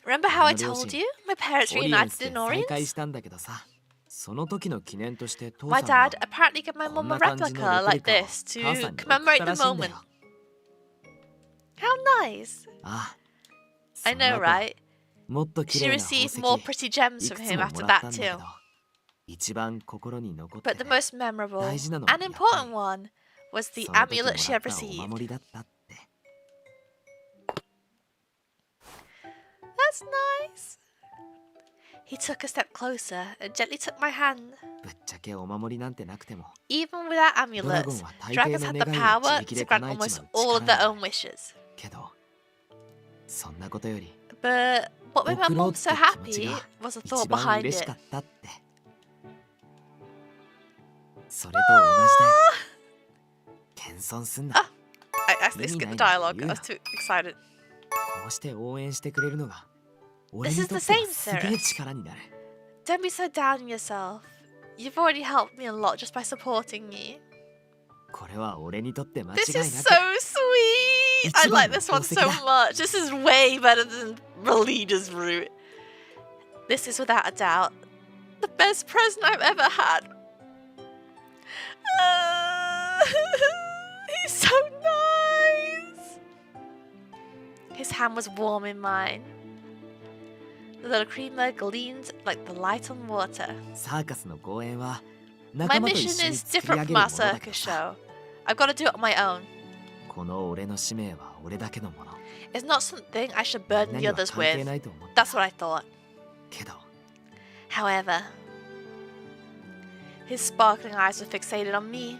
Remember how I 俺の両 told 親 you? My parents オリエンス reunited で in 再会 Oriens? したんだけどさその時の記念として父 My さんは dad apparently gave my こ mum ん a な感じの replica レプ like リカを this 母 to さんに送っ commemorate た the らしいんだ moment. よ How nice. ああ I その know, 後 right? もっと綺 She 麗な宝 received 石 more pretty gems い from くつ him も after もらった that んだけ too. ど一番心に残って But the て most memorable 大事なのは and やっぱ important り one was the その時も amulet she ら had ったお received. 守りだったって That's nice. He took a step closer and gently took my hand. ぶっちゃけお守りなんてなくても Even without ドラゴ amulets, ンは大抵 dragons の had the 願いを power 自力 to で grant 叶えち almost まう all of 力 their があ own る wishes. けどそんなことより But what made my 送ろう mom って so 気持ち happy が was the 一 thought 番 behind 嬉し it. かったってそれと同じだよ謙遜すんな I accidentally skipped the dialogue. I was too excited. こうして応援してくれるのが俺 This に is と the っては same, すげえ Cirrus. 力になる Don't be so down on yourself. You've already helped me a lot just by supporting me. これは俺にとって間違 This い is な so く sweet. I like this one so much. This is way better than Relita's route. This is without a doubt the best present I've ever had. He's so nice. His hand was warm in mine. The little creamer gleamed like the light on water. サーカスの公演は My 仲間と一 mission 緒に is 作り上 different げ from るも our のだけ circus どさ show. I've got to do it on my own. この俺の使命は俺だけのもの It's not something I should burden みん the なには others 関係 with. ないと思った That's what I thought. けど However, his sparkling eyes were fixated on me.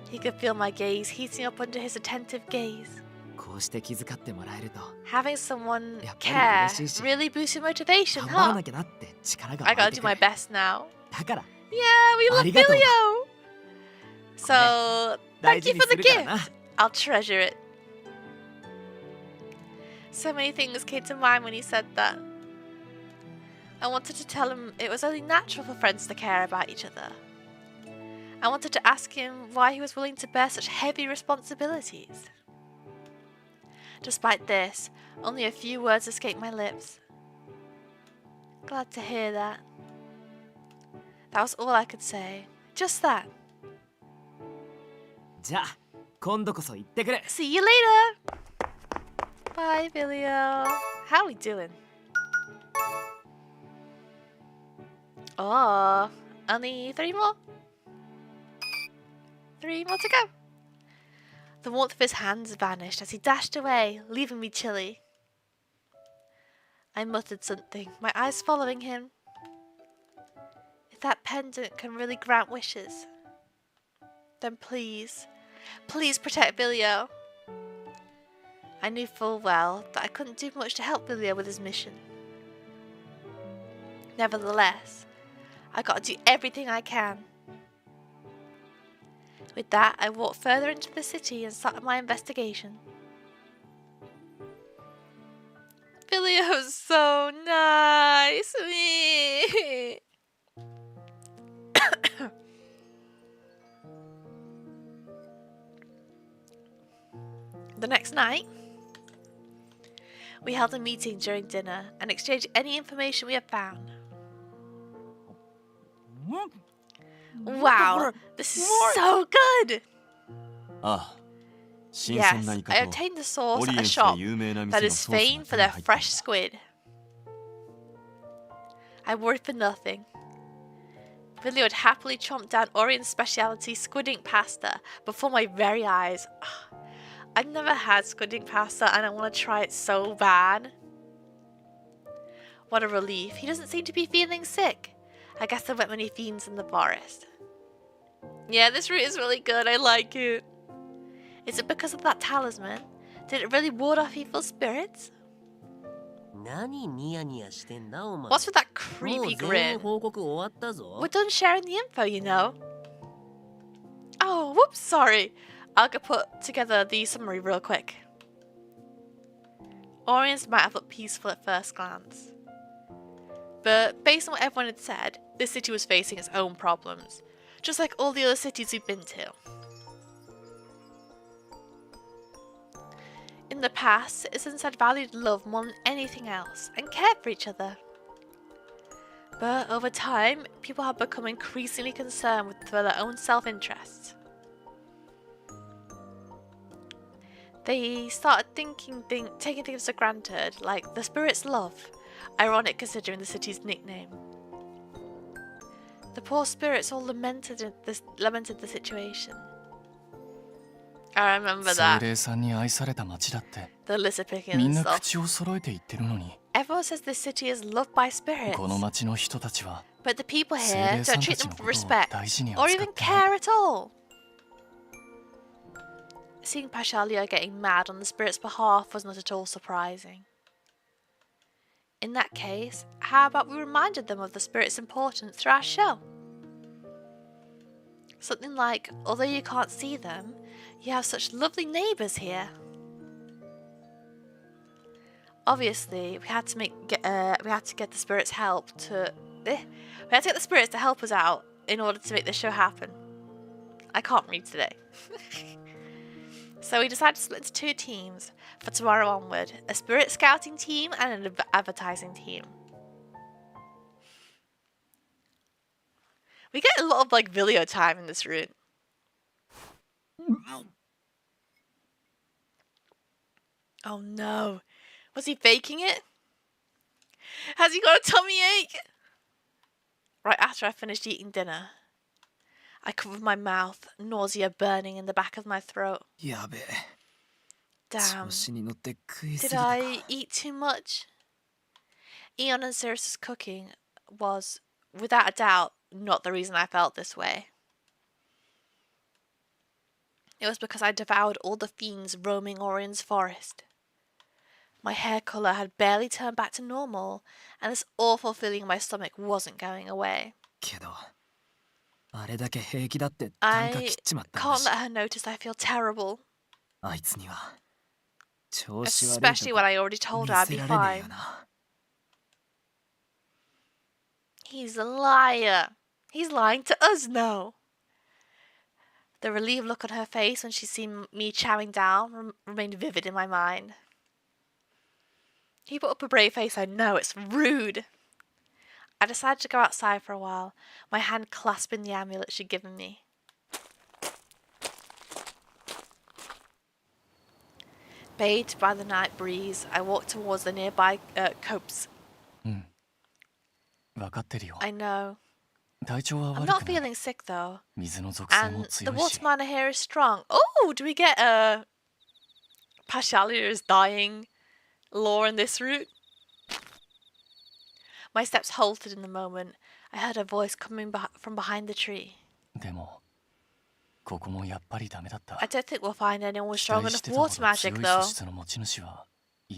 He could feel my gaze heating up under his attentive gaze. こうして気遣ってもらえると Having someone やっぱり care 嬉しいし really boosts your motivation, 頑張ら huh? なきゃなって力が I 湧い gotta て do く my る best now. だから Yeah, we love ありがとう。 Vilio! So, 大 thank 事 you に for す the るから gift. な I'll treasure it. So many things came to mind when he said that. I wanted to tell him it was only natural for friends to care about each other. I wanted to ask him why he was willing to bear such heavy responsibilities. Despite this, only a few words escaped my lips. Glad to hear that. That was all I could say. Just that. じゃあ今度こそ行ってくる See you later! Bye, Vilio. How are we doing? Oh, only 3 more. 3 more to go. The warmth of his hands vanished as he dashed away, leaving me chilly. I muttered something, my eyes following him. If that pendant can really grant wishes, then please, please protect Vilio. I knew full well that I couldn't do much to help Vilio with his mission. Nevertheless, I gotta do everything I can. With that, I walked further into the city and started my investigation. Vilio's so nice. The next night, we held a meeting during dinner and exchanged any information we had found. Wow, this is so good! ああ新鮮 Yes, なイ I カと obtained the オ sauce リ at エ a ンス shop で有名な that 店の is ソース famed が for 手に their 入った fresh squid. I worried for nothing. Vilio had happily chomped down Orien's speciality squid ink pasta before my very eyes. I've never had squid ink pasta and I want to try it so bad. What a relief. He doesn't seem to be feeling sick. I guess there weren't many fiends in the forest. Yeah, this route is really good. I like it. Is it because of that talisman? Did it really ward off evil spirits? 何ニヤニヤしてんだお前 What's with that もう creepy 全員 grin? 報告終わったぞ We're done sharing the info, you know. Oh, whoops, sorry. I'll go put together the summary real quick. Oriens might have looked peaceful at first glance. But based on what everyone had said, this city was facing its own problems, just like all the other cities we've been to. In the past, citizens had valued love more than anything else and cared for each other. But over time, people have become increasingly concerned with their own self-interest. They started taking things for granted, like the spirit's love, ironic considering the city's nickname. The poor spirits all lamented the situation. I remember 精 that. 霊さんに愛された町だって The lizard picking みん and な stuff. 口を揃えて言ってるのに Everyone says this city is loved by spirits. この町の人たちは But the people 精 here 霊さ don't んた treat ち them の with ことを respect 大事に or 扱 even ってない care at all. Seeing Pashalia getting mad on the spirit's behalf was not at all surprising. In that case, how about we reminded them of the spirit's importance through our show? Something like, although you can't see them, you have such lovely neighbours here. Obviously, we had to get the spirits help to we had to get the spirits to help us out in order to make this show happen. I can't read today. So we decided to split into two teams for tomorrow onward, a spirit scouting team and an advertising team. We get a lot of like Vilio time in this room. Oh no. Was he faking it? Has he got a tummy ache? Right after I finished eating dinner, I covered my mouth, nausea burning in the back of my throat. やべえ Damn. 調子に乗って食いす Did ぎたか I eat too much? Eon and Cirrus' cooking was, without a doubt, not the reason I felt this way. It was because I devoured all the fiends roaming Orion's forest. My hair colour had barely turned back to normal, and this awful feeling in my stomach wasn't going away. けどあれだけ平気だって単価 I 切っちまったんだ can't し let her notice I feel terrible, あいつには調子悪い especially と when こ I already told 見 her I'd せ be られねえ fine. よな He's a liar. He's lying to us now. The relieved look on her face when she seen me chowing down remained vivid in my mind. He put up a brave face, I know, it's rude. I decided to go outside for a while, my hand clasping the amulet she'd given me. Bathed by the night breeze, I walked towards the nearby copse. 分かってるよ I know. 体調は I'm 悪 not くない feeling sick though. 水の属性 And も the 強い water し mana here is strong. Oh, do we get a Pashalia is dying lore in this route? My steps halted in the moment. I heard a voice coming from behind the tree. でもここもやっぱりダメだった I don't think we'll find anyone with 期 strong 待 enough してたほ water ど magic 強い though. 素質の持ち主は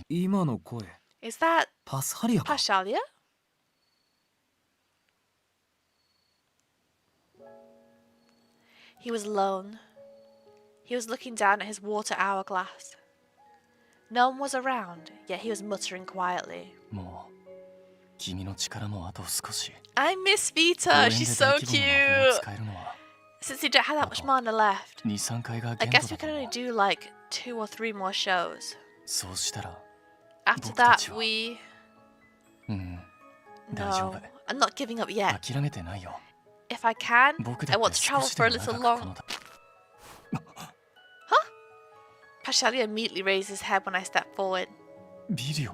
今の声 Is that パスハリアか Pashalia? He was alone. He was looking down at his water hourglass. No one was around, yet he was muttering quietly. もう君の力もあと少し I miss 公 Vita. 園 She's で so 大規模な魔法を cute. 使えるのは Since you don't have that much mana left, 23回が I 限度 guess we だと can 思 only う do like 2 or 3 more shows. そうしたら After 僕た that, ちは we... うん大丈 No, 夫 I'm not giving up yet. 諦めてないよ If I can, 僕 I だっ want て to 少 travel しで for a も little 長くこ long. の Pashalia immediately raised his head when I stepped forward. ビリオ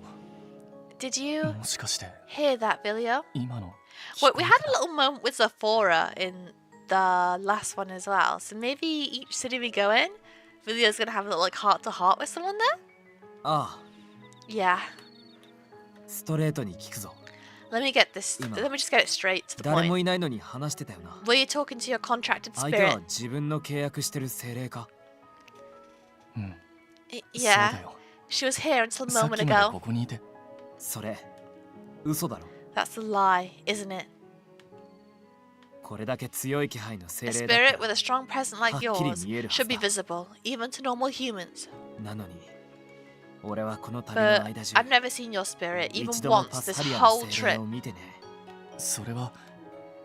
Did you もしかして hear that, Vilio? 今の Wait, we had a little moment with Zephora in the last one as well. So maybe each city we go in, Vilio's gonna have a little like heart-to-heart with someone there? ああ Yeah. ストレートに聞くぞ Let me get this. Ima. Let me just get it straight to the 誰も point. いないのに話してたよな Were you talking to your contracted 相手は spirit? 自分の契約してる精霊かうん Yeah. そうだよ She was here until a さっ moment きまで ago. ここにいてそれ嘘だろ That's a lie, isn't it? これだけ強い気配の精 A 霊だ spirit っ with a strong presence like はっきり yours 見えるはず should be だ。 visible, even to normal humans. たなのに俺はこの旅の But 間中 I've never seen your spirit, even 一度も once パス this ハリア whole の精霊 trip. を見てねそれは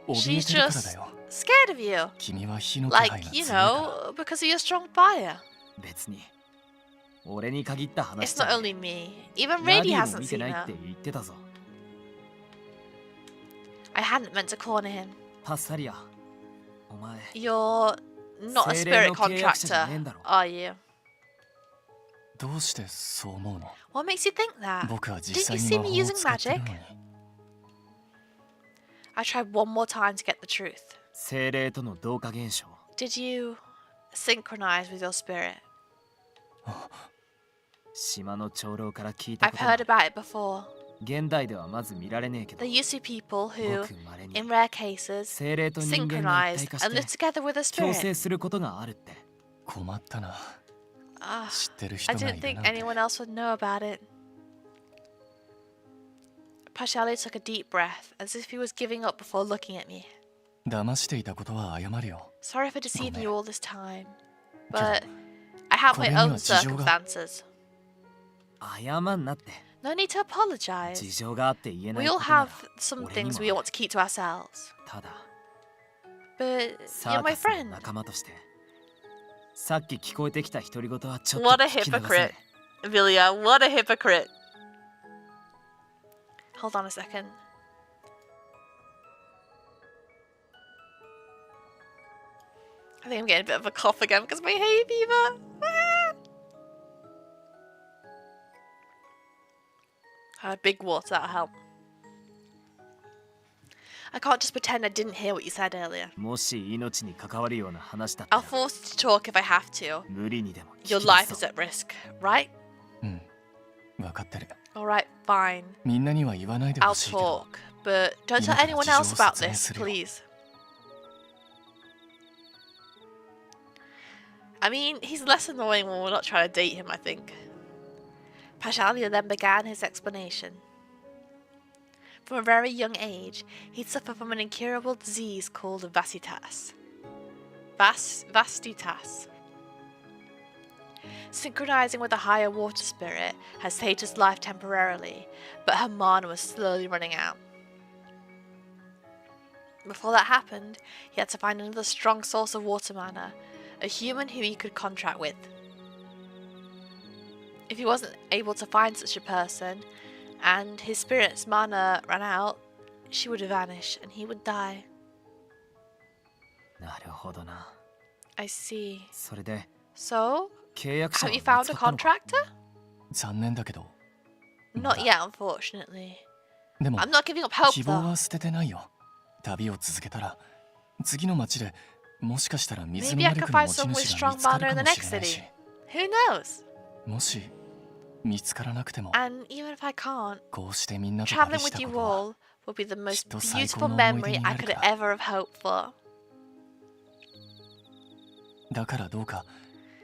怯え She's てるから just だよ scared of you. 君は火の気配 Like, が you 強いから know, because of your strong fire. 別に俺に限った話 It's じゃ not ね only me. Even ラ Rady ディも hasn't 見て seen ないっ her. て言ってたぞ I hadn't meant to corner him. パスハリアお前 You're not a 精霊 spirit の契約者じゃ contractor, ねえんだろ are you? どうしてそう思うの What makes you think that? 僕は Didn't 実 you 際 see に me 魔法を using 使ってるの magic? に I tried one more time to get the truth. 精霊との同化現象 Did you synchronize with your spirit. 島の長老から聞いた I've ことが heard about it before. 現代ではまず見られねえけど There used to be people who, ごく稀に in rare cases, 精霊と人間が一 synchronized 体化 and し lived て together with a 共 spirit. 生することがあるって。困ったな。 Ah, 知ってる I 人が didn't いる think なんて。 anyone else would know about it. Pashalia took a deep breath, as if he was giving up before looking at me. 騙していたことは謝るよ。 Sorry for deceiving Go you on. all this time, but I have my own circumstances. 謝んなって。 No need to apologize. 事情があって言えない We こ all となら have some 俺に things も we ある want to keep to ourselves. ただ But サ you're ー my カスの friend. 仲間としてさっき聞こえてきた独り言はちょっと What a 聞き流さ hypocrite. れ Vilio, what a hypocrite. Hold on a second. I think I'm getting a bit of a cough again because of my hay fever. Ah! Big water, that'll help. I can't just pretend I didn't hear what you said earlier. もし命に関わるような話だった I'll ら force you to talk if I have to. 無理にでも聞き Your 出 life そ is う at risk, right? うん。分かってる。 Alright, fine. みんなには言わないでほ I'll しいけど。 talk, but don't tell 今から anyone 事情を else about 説明 this, するよ。 please. I mean, he's less annoying when we're not trying to date him, I think. Pashalia then began his explanation. From a very young age, he'd suffered from an incurable disease called vastitas. Vastitas. Synchronizing with a higher water spirit had saved his life temporarily, but her mana was slowly running out. Before that happened, he had to find another strong source of water mana, a human who he could contract with. If he wasn't able to find such a person, and his spirit's mana ran out, she would vanish and he would die. なるほどな I see. それで So, 契約者 have は you 見つか found っ a たのか contractor? 残念だけど。 Not yet, unfortunately. でも I'm not giving up hope 希望 though. は捨ててないよ。旅を続けたら次の町でもしかしたら水の Maybe I 魔 could 力の find 持ち someone with 主が strong 見つか mana る in か the もし next れない city. し。 Who knows? もし見つからなくても And even if I can't, こうしてみんなと traveling 旅し with た you ことは all will be the most きっと最 beautiful 高の思い出 memory に I なる could から ever have hoped for. だからどうか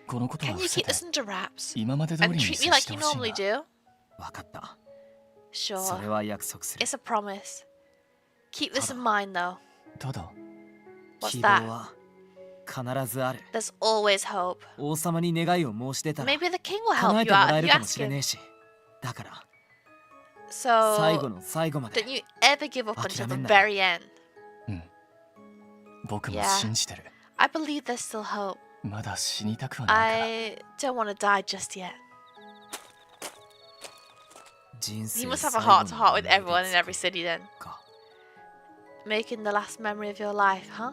このことは Can 伏 you せ keep て this under wraps 今まで通り and に treat 接 me like して you ほしい normally な。 do? 分かったそ Sure. れは約束する It's a promise. Keep this in Tada. mind though. ただ What's 希望 that? は必ずある There's always hope. 王様に願いを申し出たら Maybe the king will 叶 help え you てもら out え if る you かも ask しれね him. えしだから So, 最後の最後まで don't you ever give up until the 諦めんなよ。 very end. 僕も Yeah. 信じてる。 I believe there's still hope. まだ死にたくはないから I don't want to die just yet. 人 He 生 must have a 最 heart 後 to の heart with 思い出 everyone in 作 every る city then. か Making the last memory of your life, huh?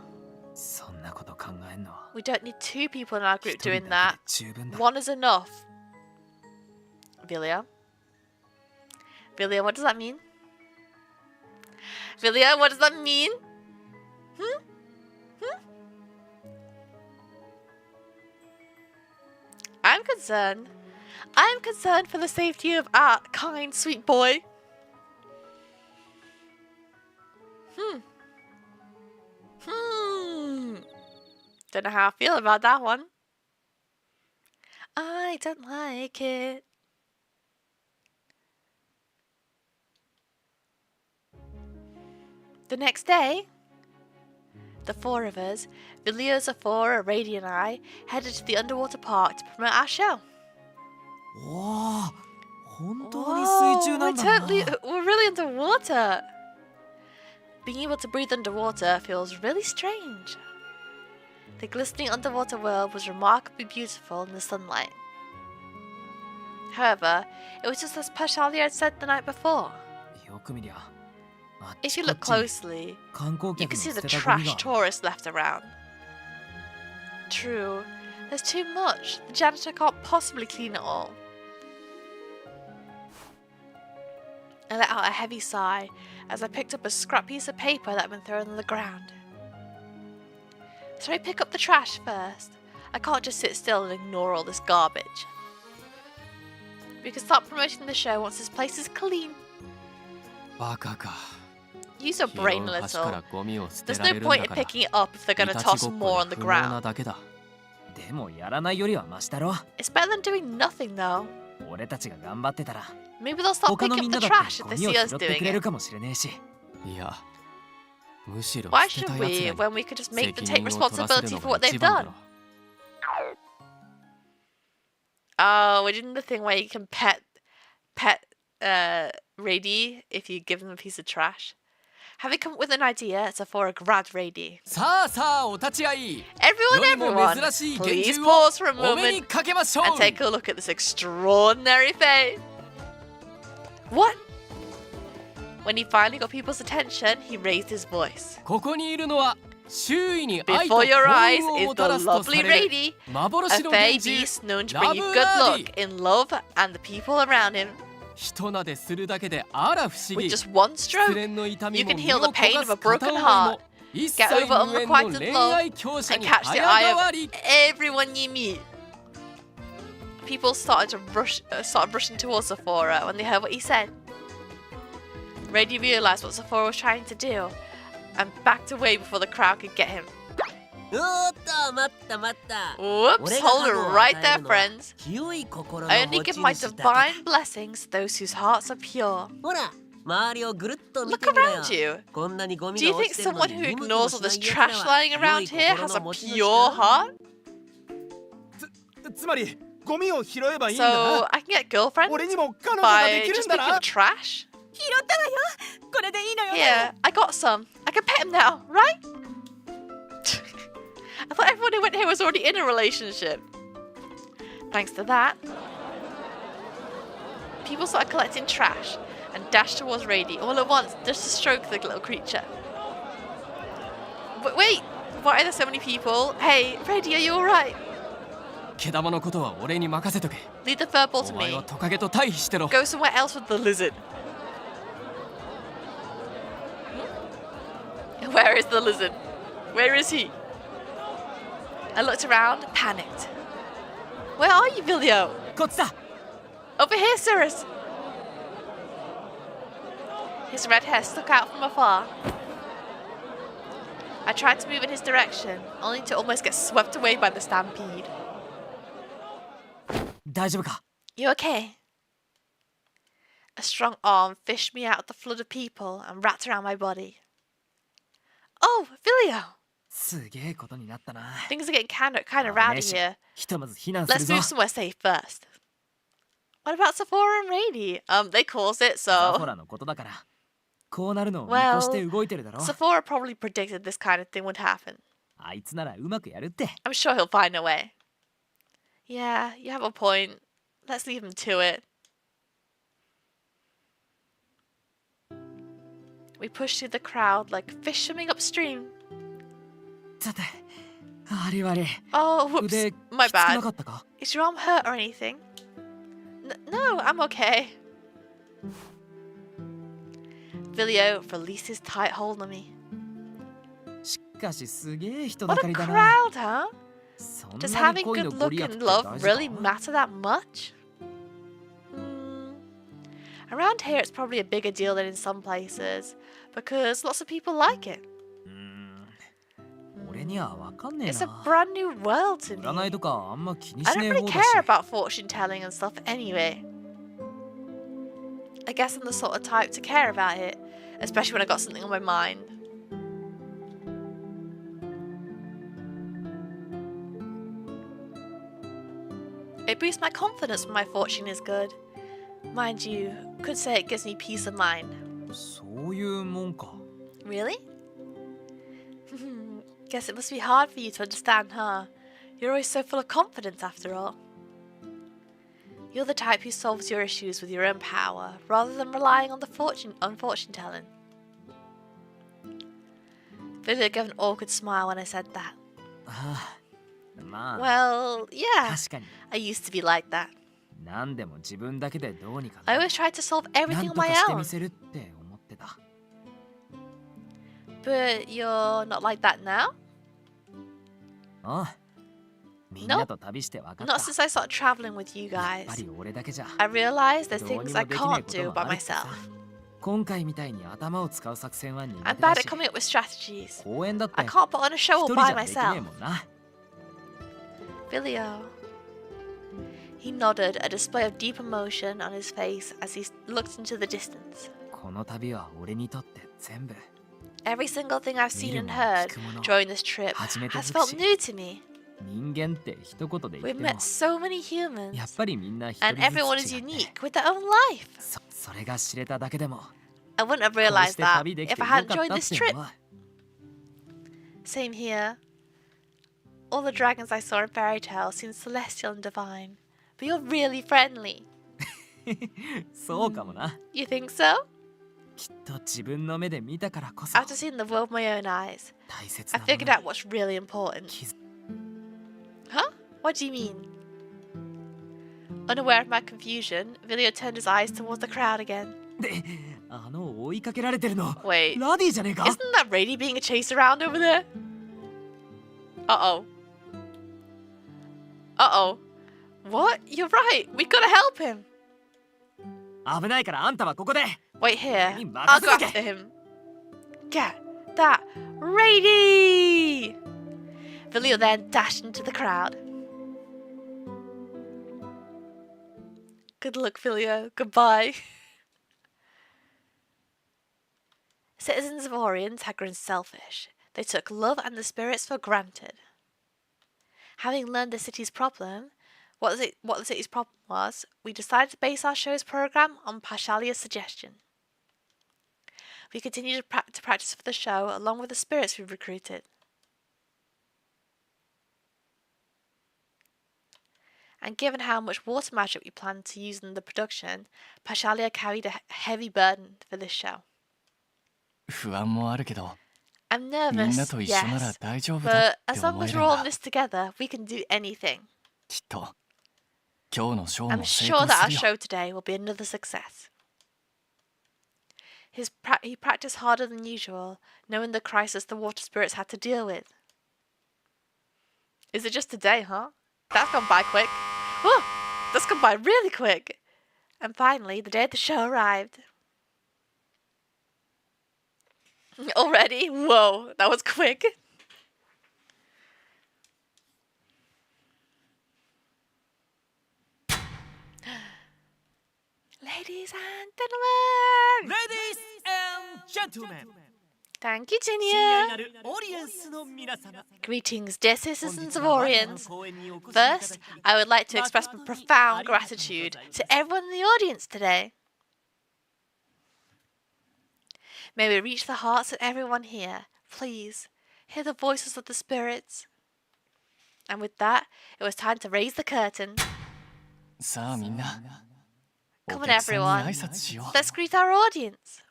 そんなこと考えんのは We don't need two people in our 一 group 人 doing だ that. けで十分だ One is enough. Vilio? Vilio, what does that mean? Vilio, what does that mean? I'm concerned. I'm concerned for the safety of our kind, sweet boy. Don't know how I feel about that one. I don't like it. The next day, the four of us, Vilio, Zafora, Rady, and I, headed to the underwater park to promote our show. おお本当に Whoa, 水中なんだな we're really underwater. Being able to breathe underwater feels really strange. The glistening underwater world was remarkably beautiful in the sunlight. However, it was just as Pashalia had said the night before. よく見りゃあっ If ち you こっ look ちに closely, 観光 you 客 can の see 捨 the てたゴミ trash が tourists left around. True, there's too much. The janitor can't possibly clean it all. I let out a heavy sigh as I picked up a scrap piece of paper that had been thrown on the ground. Should I pick up the trash first? I can't just sit still and ignore all this garbage. We can start promoting the show once this place is clean. バカか Use your 拾 brain う a 橋か little. らゴミを捨て There's ら no れるん point だ in から picking it up if they're い gonna たち toss ごっ more こ on で the 不毛な ground. だけだでもやらないよりはマシだろ。 It's better than doing nothing though. 俺たちが頑張ってたら Maybe they'll start 他の picking みん up な the だって trash ゴ if they ミを see us 拾って doing くれる it. かもしれねえし。いやむしろ Why 捨て should たやつ we ら when に we could just make them 責 take 任を取らせ responsibility るの for が what they've 一番だ done? ろ Oh, we're doing the thing where you can pet Rady if you give them a piece of trash. Having come up with an idea, Sephora grabbed Rady. さあさあお立ち会い Everyone, 世にも everyone, 珍しい please 幻獣 pause for a をお目に moment かけましょう and take a look at this extraordinary face. What? When he finally got people's attention, he raised his voice. ここにいるのは周囲に愛と Before 幸 your eyes 運を is もたら the すとさ lovely れる Rady, 幻 a の fey 幻獣 beast known to bring you good Love luck in love and the people around him. ひとなでするだけであら不思 With 議 just one 失 stroke, 恋の痛み you も can 身 heal を the 焦 pain が of a す片 broken 思い heart. も一 Get 切 over 無縁の unrequited 恋 love 愛強者 and に catch the 早 eye 変 of わり everyone you meet. People started rushing towards Sephora when they heard what he said. Rady realized what Sephora was trying to do and backed away before the crowd could get him. おーっと待った待った Whoops, 俺が hold ハ it グを right 与え there, るのは friends. 清い心の I only 持ち give my 主だけ divine blessings to those whose hearts are pure. ほら周りをぐるっと見 Look てみろよ around you. こんなにゴミ Do you が落 think ちてるの someone に who 見向きも ignores し all な this い奴ら trash は lying 清 around い here 心 has の a 持ち主 pure か heart? つまりゴミを拾えばいいんだ So な I can get girlfriends 俺にも彼女がで by きるん just だ picking な up trash? 拾ったわよ。これでいいのよね。 Yeah, I got some. I can pet him now, right? I thought everyone who went here was already in a relationship. Thanks to that, people started collecting trash and dashed towards Rady all at once just to stroke the little creature. Wait, why are there so many people? Hey, Rady, are you alright? 毛玉のことは俺に任せとけ Lead the furball お to 前 me. はトカゲと対比してろ Go somewhere else with the lizard. Where is the lizard? Where is he? I looked around, panicked. Where are you, Vilio? こっちだ。 Over here, Cirrus! His red hair stuck out from afar. I tried to move in his direction, only to almost get swept away by the stampede. 大丈夫か。 You okay? A strong arm fished me out of the flood of people and wrapped around my body. Oh, Vilio! すげえことになったな。 Things are getting kind of rowdy here. ひとまず避難する Let's ぞ。 move somewhere safe first. What about Sephora and Rady? They caused it, ザフォ so... ラのことだから。こうなるのを見越して動いてるだろ。 Sephora probably predicted this kind of thing would happen. あいつならうまくやるって。 I'm sure he'll find a way. Yeah, you have a point. Let's leave him to it. We pushed through the crowd like fish swimming upstream. さて、あれはれ。 Oh, 腕 whoops. き My つくな bad. かったか。 Is your arm hurt or anything? No, I'm okay. Vilio released his tight hold on me. しかしすげえ人 What だか a りだな。 crowd, huh? そん Does なに having 恋の good ご luck 利益って and love 大 really 事か。 matter that much? Around here, it's probably a bigger deal than in some places because lots of people like it. 俺にはわかんねえ It's a な。 brand new world to 占い me. とかあんま気に I し don't ねえ really 方だ care し。 about fortune telling and stuff anyway. I guess I'm the sort of type to care about it, especially when I got something on my mind. It boosts my confidence when my fortune is good. Mind you, could say it gives me peace of mind. そういうもんか。 Really? Guess it must be hard for you to understand, huh? You're always so full of confidence after all. You're the type who solves your issues with your own power, rather than relying on fortune telling. Vilio gave an awkward smile when I said that. ああ、まあ、 Well, yeah, 確かに。 I used to be like that. 何でも自分だけでどうにか I な always tried to solve な everything ん on とか my してみ own. せるって思ってた。 But you're not like that now? ああ、みんなと旅して分かっ Not た。 since I started traveling with you やっ guys. ぱり俺だけじゃ I realized there's どう things に I もできない can't こと do も by あるってさ。 myself. 今回みたいに頭を使う作戦は苦 I'm 手 bad だ at し、 coming up with strategies. 公演だって I can't put on a show 一 all 人 by じゃできねえ myself. もんな。 Vilio. He nodded, a display of deep emotion on his face as he looked into the distance. この旅は俺にとって全部。 Every single thing I've 見 seen る and もの聞 heard くもの during this trip 初めて has 尽く felt し。 new to me. 人間って一言で言 We've っても met so many humans, やっぱりみんな一人 and ず everyone つ is 違って unique with their own life. それが知れただけでも I wouldn't have こうし realized て that 旅でき if て I よか hadn't った joined っ this て trip. 思う。 Same here. All the dragons I saw in fairy tales seemed celestial and divine, but you're really friendly. そうかもな。 You think so? きっと自分の目で見たからこそ After seeing the world with my own eyes, 大切 I なも figured の out what's really important. 気づ Huh? What do you mean? Unaware of my confusion, Vilio turned his eyes towards the crowd again. で、追いかけられてるの Wait, ラディじゃねえか。 isn't that Rady being chased around over there? Uh-oh. Uh-oh. What? You're right. We gotta help him. 危ないからあんたはここで。 Wait here. Hey, I'll go Makazuke. after him. Get that Rady! Vilio then dashed into the crowd. Good luck, Vilio. Goodbye. Citizens of Oriens had grown selfish. They took love and the spirits for granted. Having learned the city's problem, what the city's problem was, we decided to base our show's program on Pashalia's suggestion. We continued to practice for the show along with the spirits we recruited. And given how much water magic we planned to use in the production, Pashalia carried a heavy burden for this show. 不安もあるけど I'm みんな nervous, と一緒なら yes, 大丈夫だ but って as long 思え as る we're ん all in だ this together, we can do anything. きっと今日のショー I'm も成 sure 功 that our するよ show today will be another success. He practiced harder than usual, knowing the crisis the water spirits had to deal with. Is it just today, huh? That's gone by quick. Whew, that's gone by really quick. And finally, the day of the show arrived. Already? Whoa, that was quick. Ladies and gentlemen! Ladies and gentlemen! Thank you, 親愛 Junior. なるオリエンスの皆様 Greetings, dear citizens of 本日は我らの Oriens. 公演にお越しいただき First, I would like to express my profound gratitude to everyone in the audience today. May we reach the hearts of everyone here. Please, hear the voices of the spirits. And with that, it was time to raise the curtain. さあみんな Come お on, 客さんに everyone. 挨拶しよう Let's greet our audience.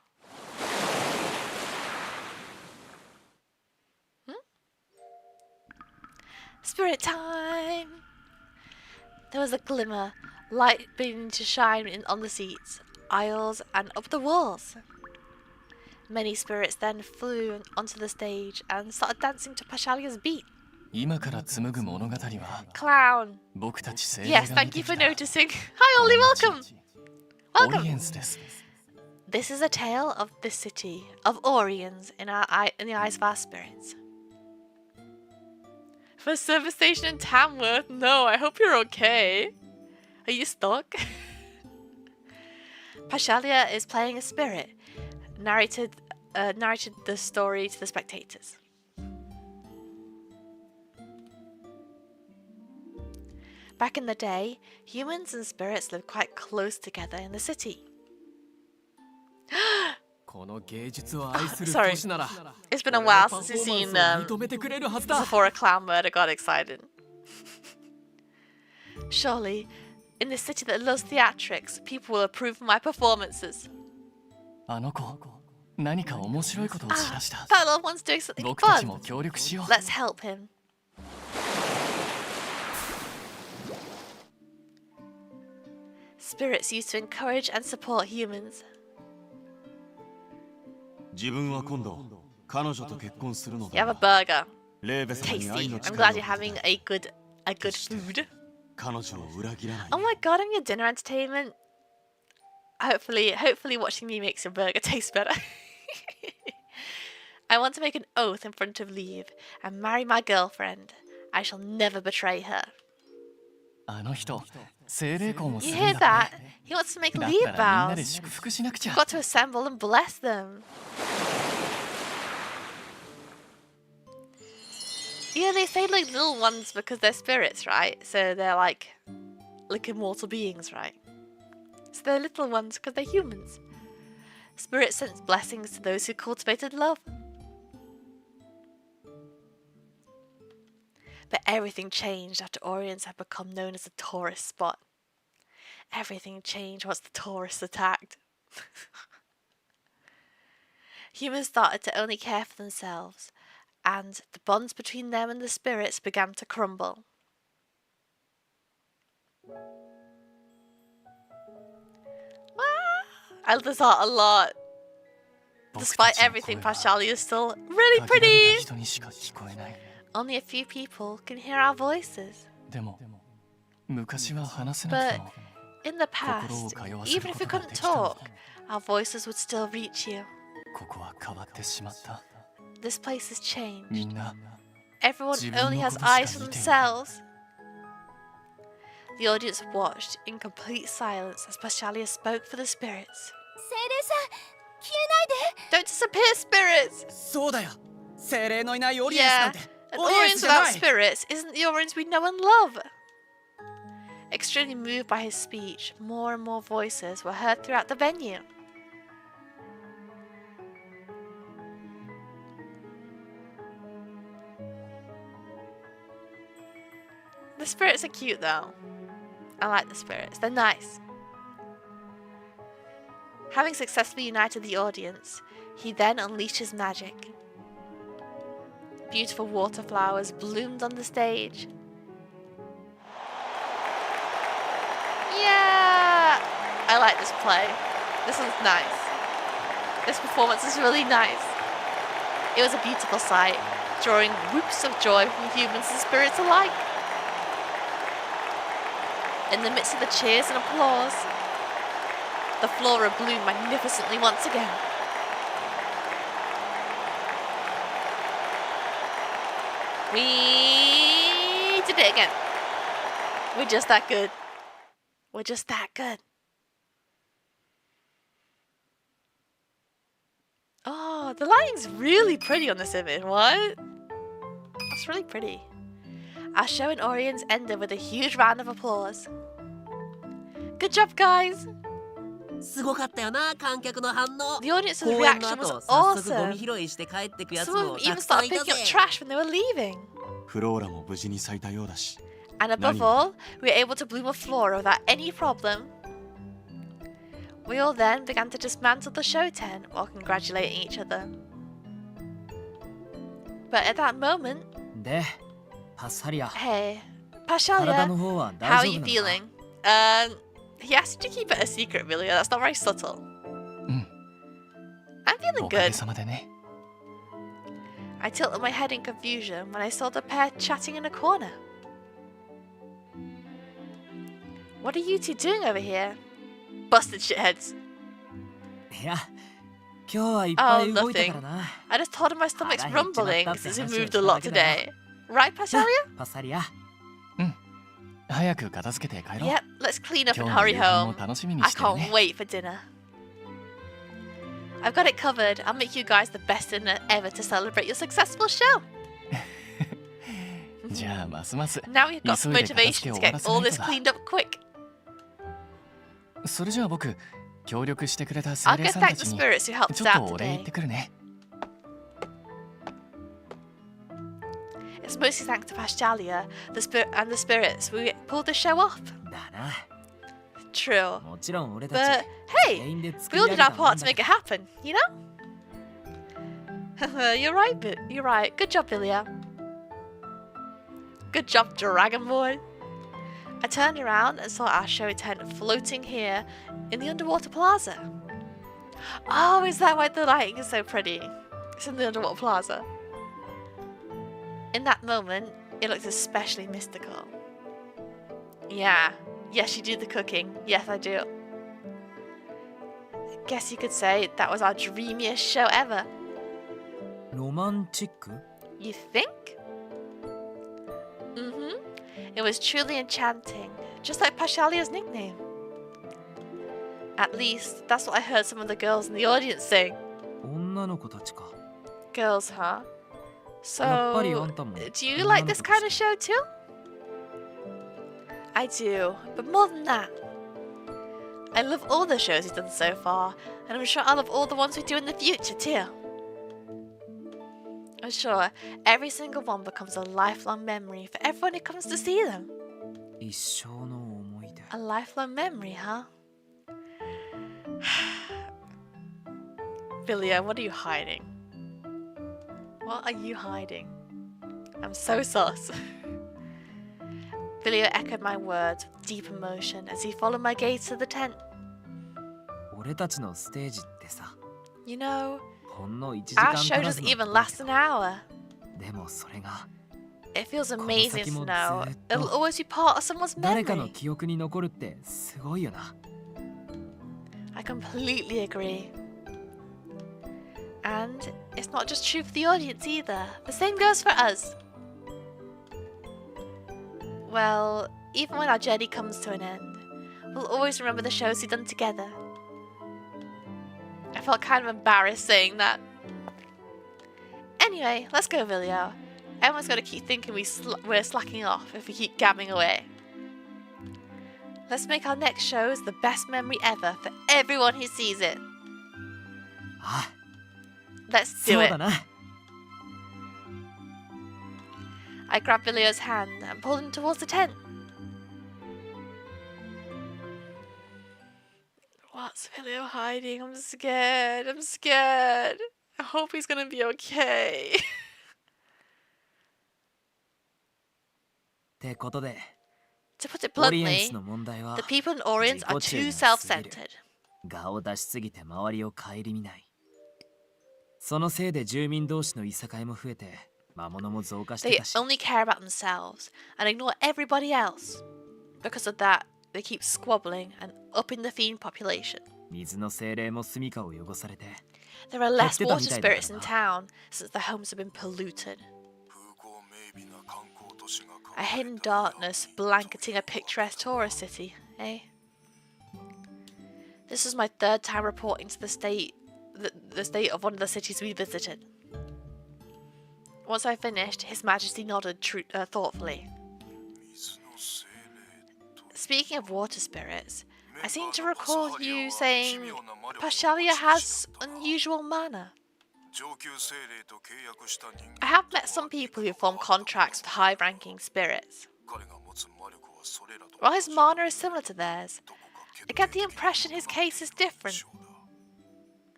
Spirit time! There was a glimmer, light beginning to shine on the seats, aisles, and up the walls. Many spirits then flew onto the stage and started dancing to Pashalia's beat. 今から紡ぐ物語は Clown! 僕たち精霊 Yes, が thank 見て you き for た noticing. Hi, Ollie, welcome! オリエ Welcome! ンスです This is a tale of this city, of Oriens in the eyes of our spirits. For a service station in Tamworth? No, I hope you're okay. Are you stuck? Pashalia is playing a spirit, narrated the story to the spectators. Back in the day, humans and spirits lived quite close together in the city. この芸術を愛する Sorry. 都市なら It's been a while since we've seen 認めてくれるはずだ。 before a clown murder got excited. Surely, in this city that loves theatrics, people will approve of my performances. あの子何か面白いことをし Ah, だした that little one's doing something 僕たち fun. も協力しよう Let's help him. Spirits used to encourage and support humans. 自分は今度彼女と結婚するの You have a だ burger. レーベ様に愛 Tasty. の I'm 力 glad を you're having a good a good food. 彼女を裏切らない Oh my god, I'm your dinner entertainment. Hopefully watching me makes your burger taste better. I want to make an oath in front of Liev and marry my girlfriend. I shall never betray her. あの人精霊婚をす You るん hear だって that? He wants to make だっ Liev たらみんなで vows. 祝福しなくちゃ We've got to assemble and bless them. Yeah, they say like little ones because they're spirits, right? So they're like immortal beings, right? So they're little ones because they're humans. Spirits sent blessings to those who cultivated love. But everything changed after Oriens had become known as a tourist spot. Everything changed once the tourists attacked. Humans started to only care for themselves, and the bonds between them and the spirits began to crumble. I love this art a lot. Despite everything, Pashalia is still really 限られ pretty. た人にしか聞こえない Only a few people can hear our voices. でも昔は話せなくて But も in the past, even if we couldn't talk, our voices would still reach you. ここは変わってしまった This place has changed. みんな Everyone only has eyes for themselves. The audience watched in complete silence as Pashalia spoke for the spirits. 精霊さん消えないで Don't disappear, spirits! そうだよ精霊のいないオリエンスな Yeah, んて an オリエン Oriens スじゃな without い spirits isn't the Oriens we know and love. Extremely moved by his speech, more and more voices were heard throughout the venue. The spirits are cute though. I like the spirits, they're nice. Having successfully united the audience, he then unleashed his magic. Beautiful water flowers bloomed on the stage. Yeah! I like this play. This one's nice. This performance is really nice. It was a beautiful sight, drawing whoops of joy from humans and spirits alike. In the midst of the cheers and applause, the flora bloomed magnificently once again. We did it again. We're just that good. We're just that good. Oh, the lighting's really pretty on this image. What? That's really pretty. Our show in Oriens ended with a huge round of applause. Good job, guys! すごかったよな観客の反応 The audience's 公演の reaction 後 was 早速ゴ awesome. ミ拾いして帰ってくやつ Some of も them た even くさん started いた picking ぜ up trash when they were leaving. フローラも無事に咲いたようだし And above all, we were able to bloom a flora without any problem. We all then began to dismantle the show tent while congratulating each other. But at that moment, でパッサリア hey, 体 Pashalia, の方は how 大 are 丈 you 夫なのか feeling? He asked you to keep it a secret, Vilio. That's not very subtle. うん I'm feeling おかげ good. さまでね I tilted my head in confusion when I saw the pair chatting in a corner. What are you two doing over here? Busted shitheads. いや今日はいっぱい Oh, 動いた nothing. からな I just told him my stomach's Alright, rumbling it's since we not moved that a lot bad. today. Right, Pashalia? パッサリア早く片付けて帰ろう Yep, let's clean up 今 and 日の hurry 夕飯も home. 楽しみに I してる can't ね wait for dinner. I've got it covered. I'll make you guys the best dinner ever to celebrate your successful show. じゃあますます Now we've got 急いで片付 motivation け to を終わ get らせ all ない this とだ cleaned up quick. それじゃあ僕協力してくれた I'll 精霊 go さんた thank the ちに spirits who helped ち us ょっと out お礼言っ today. てくるね It's mostly thanks to Pashalia, the spirits we pulled the show off. だな True. もちろん俺た But ち hey, 全員で作 we り all 上げ did た our もん part だ to make か it happen, you know? You're right, you're right. Good job, Vilio. Good job, Dragon Boy. I turned around and saw our show tent floating here in the underwater plaza. Oh, is that why the lighting is so pretty? It's in the underwater plaza. In that moment, It looks especially mystical. Yeah. Yes, you do the cooking. Yes, I do. Guess you could say that was our dreamiest show ever. ロマンチック You think? Mm-hmm. It was truly enchanting, just like Pashalia's nickname. At least, that's what I heard some of the girls in the audience sing. 女の子たちか Girls, huh? やっぱりあ So, んたも do you like this kind of show too? I do, but more than that. I love all the shows we've done so far, and I'm sure I love all the ones we do in the future too. I'm sure every single one becomes a lifelong memory for everyone who comes to see them. 一生の思い出 A lifelong memory, huh? Vilio, what are you hiding? What are you hiding? I'm so sus. Vilio echoed my words with deep emotion as he followed my gaze to the tent. 俺たちのステージってさ You know, ほんの1時間 our 足 show らず doesn't の even ことだ last け an ど hour. でもそれが It feels この amazing 先 to もず know っ it'll と always be part of someone's 誰かの memory. 記憶に残るってすごいよな I completely agree. And it's not just true for the audience either. The same goes for us. Well, even when our journey comes to an end, we'll always remember the shows we've done together. I felt kind of embarrassed saying that. Anyway, let's go, Vilio. Everyone's going to keep thinking we're slacking off if we keep gabbing away. Let's make our next shows the best memory ever for everyone who sees it. あ Let's そ do う it. だな I grabbed Vilio's hand and pulled him towards the tent. What's Vilio hiding? I'm scared. I'm scared. I hope he's gonna be okay. ってことで To put it オリエン bluntly, スの問題は the people in Orient are 自己 too 中が過ぎる self-centered. 顔を出しすぎて周りを顧みないそのせいで住民同士のいさかいも増えて魔物も増加して They たし only care about themselves and ignore everybody else. Because of that, they keep squabbling and upping the fiend population. 水の精霊も住処を汚されて There are less 減ってた water みたいだから spirits in な town since the homes have been polluted. A hidden darkness blanketing a picturesque tourist city, eh? This was my third time reporting to the state of one of the cities we visited. Once I finished, His Majesty nodded thoughtfully. Speaking of water spirits, I seem to recall you saying Pashalia has unusual mana. I have met some people who form contracts with high-ranking spirits. While his mana is similar to theirs, I get the impression his case is different.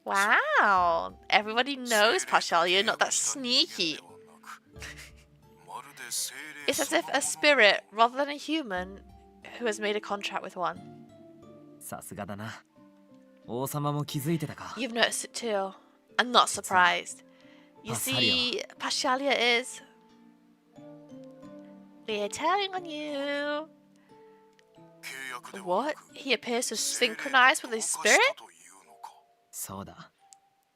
Wow, everybody knows Pashalia, not that sneaky. It's as if a spirit, rather than a human, who has made a contract with one. さすがだな王様も気づいてたか You've noticed it too. I'm not surprised. You see, Pashalia is... We're telling on you. What? He appears to synchronize with his spirit? そうだ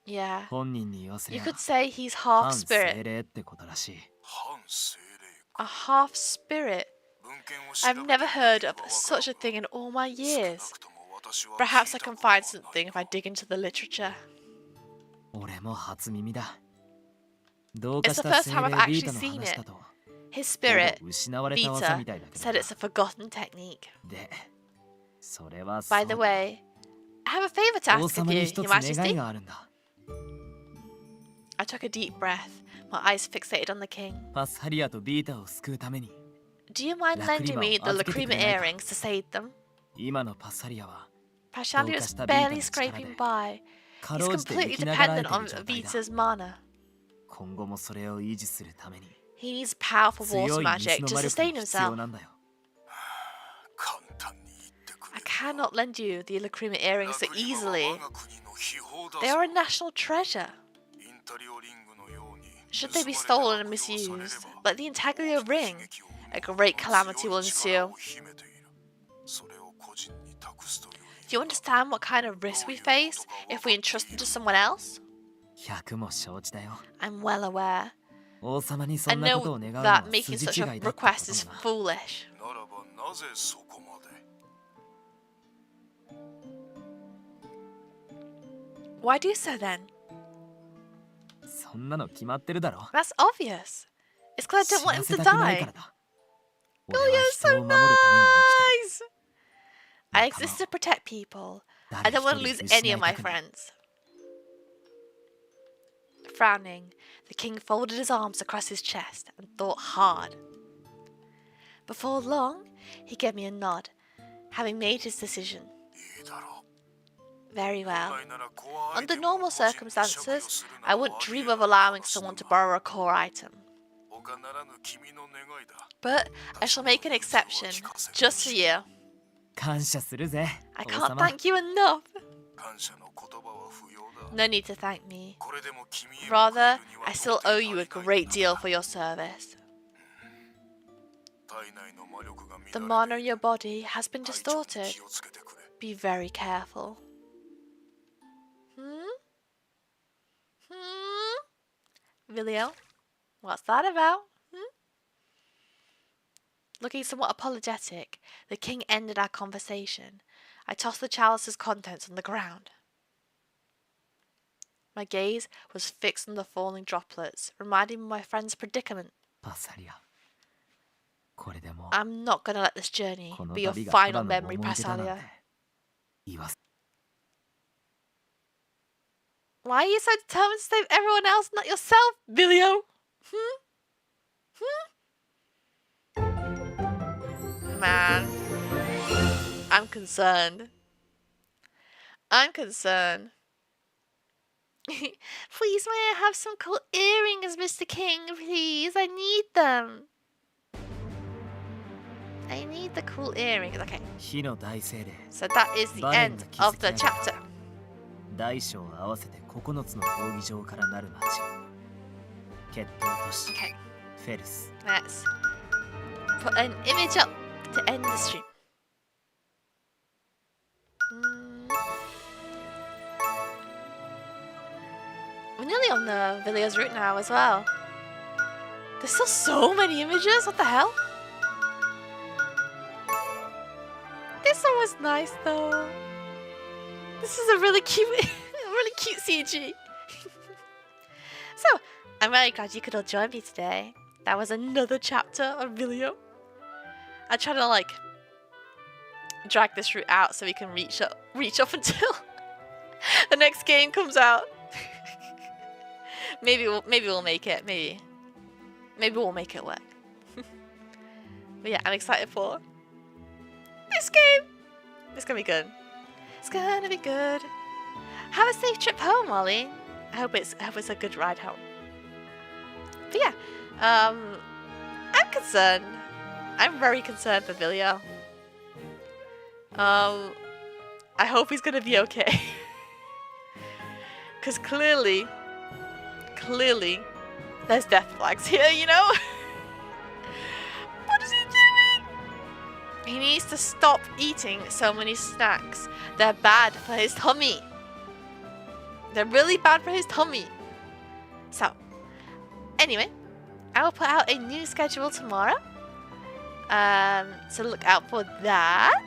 Yeah. 本人に言わせり You ゃ could say he's 反 half 精 spirit. 霊ってことらしい A half spirit? I've never heard of such a thing in all my years. Perhaps I can find something if I dig into the literature. 俺も初耳だどうか It's し the た first 精 time 霊 I've ビ actually ータの seen 話 it. だと His ほ spirit, ぼ失われた技 Vita, みたいだけど said it's a forgotten technique. でそれは By the way, I have a favor to 王 ask of 様 you, に一 Your つ願い Majesty. があるんだ I took a deep breath, my eyes fixated on the king. パスハリアとビータを救うために Do you mind lending me the lacrima earrings to save them? 今のパスハリアは Pashalia is barely scraping by. か He's ろうじて completely 生きながらえ dependent て on る状態だ Vita's mana. 今後もそれを維持するために He needs powerful 強 water い magic 水の to 魔力 sustain が必要 himself. なんだよ I cannot lend you the lacrima earrings so easily. They are a national treasure. Should they be stolen and misused, like the Intaglio ring, a great calamity will ensue. Do you understand what kind of risk we face if we entrust them to someone else? 100も承知だよ。 I'm well aware. 王様にそ I んなことを know 願うのは that making 筋 such 違 a いだってこ request is ともな。 foolish. ならばなぜそこまで Why do so then? そんなの決まってるだろ。 That's obvious. It's because I 死 don't want な him せ to たくないか die. らだ。俺は Vilio's 人 so を守るために生きて nice! I 仲間を exist to protect people. る。 I don't want to 誰 lose 一人 any of my 失いたくない friends. Frowning, the king folded his arms across his chest and thought hard. Before long, he gave me a nod, having made his decision. いいだろ う Very well. 本来ならコアアイ Under テムを normal 個人に借用 circumstances, するの I は wouldn't あり dream え of ない allowing 話だ someone to が borrow a core item. 他ならぬ君の願いだ But I shall make an exception, just for you. 感謝するぜ。 I 王 can't 様。 thank you enough. 感謝の言葉は不要だ No need to thank me. これでも君への Rather, 供養には I still owe you a great deal for your service. 体内の魔力が乱れ The て mana in your body has been 体調に distorted. 気をつけてくれ Be very careful. Vilio? What's that about? Looking somewhat apologetic, the king ended our conversation. I tossed the chalice's contents on the ground. My gaze was fixed on the falling droplets, reminding me of my friend's predicament. パサリア。これでも I'm not gonna let this journey この be your 旅がた final だの memory, 思い出だなん Passalia. て言わせ Why are you so determined to save everyone else, not yourself, Vilio? Man, I'm concerned. I'm concerned. Please, may I have some cool earrings, Mr. King? Please, I need them. I need the cool earrings. Okay, 火の大精霊 so that is the end of the chapter. 大小合わせて9つの闘技場からなる町決闘都市 Okay, フェルス let's put an image up to end the stream. We're nearly on the Vilio's route now as well. There's still so many images. What the hell? This one was nice though. This is a really cute, really cute CG. So, I'm very glad you could all join me today. That was another chapter of Vilio. I try to like drag this route out so we can reach up until the next game comes out. maybe we'll make it. Maybe we'll make it work. But yeah, I'm excited for this game. It's gonna be good. It's gonna be good. Have a safe trip home, Molly. I hope it's a good ride home. But yeah, I'm concerned. I'm very concerned for Vilio. I hope he's gonna be okay. Cause clearly, there's death flags here, you know? What is he doing? He needs to stop eating so many snacks. They're bad for his tummy. They're really bad for his tummy. So, anyway, I will put out a new schedule tomorrow. So look out for that.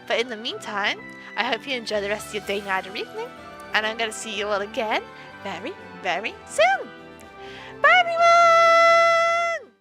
But in the meantime, I hope you enjoy the rest of your day, night, or evening. And I'm going to see you all again very, very soon. Bye, everyone!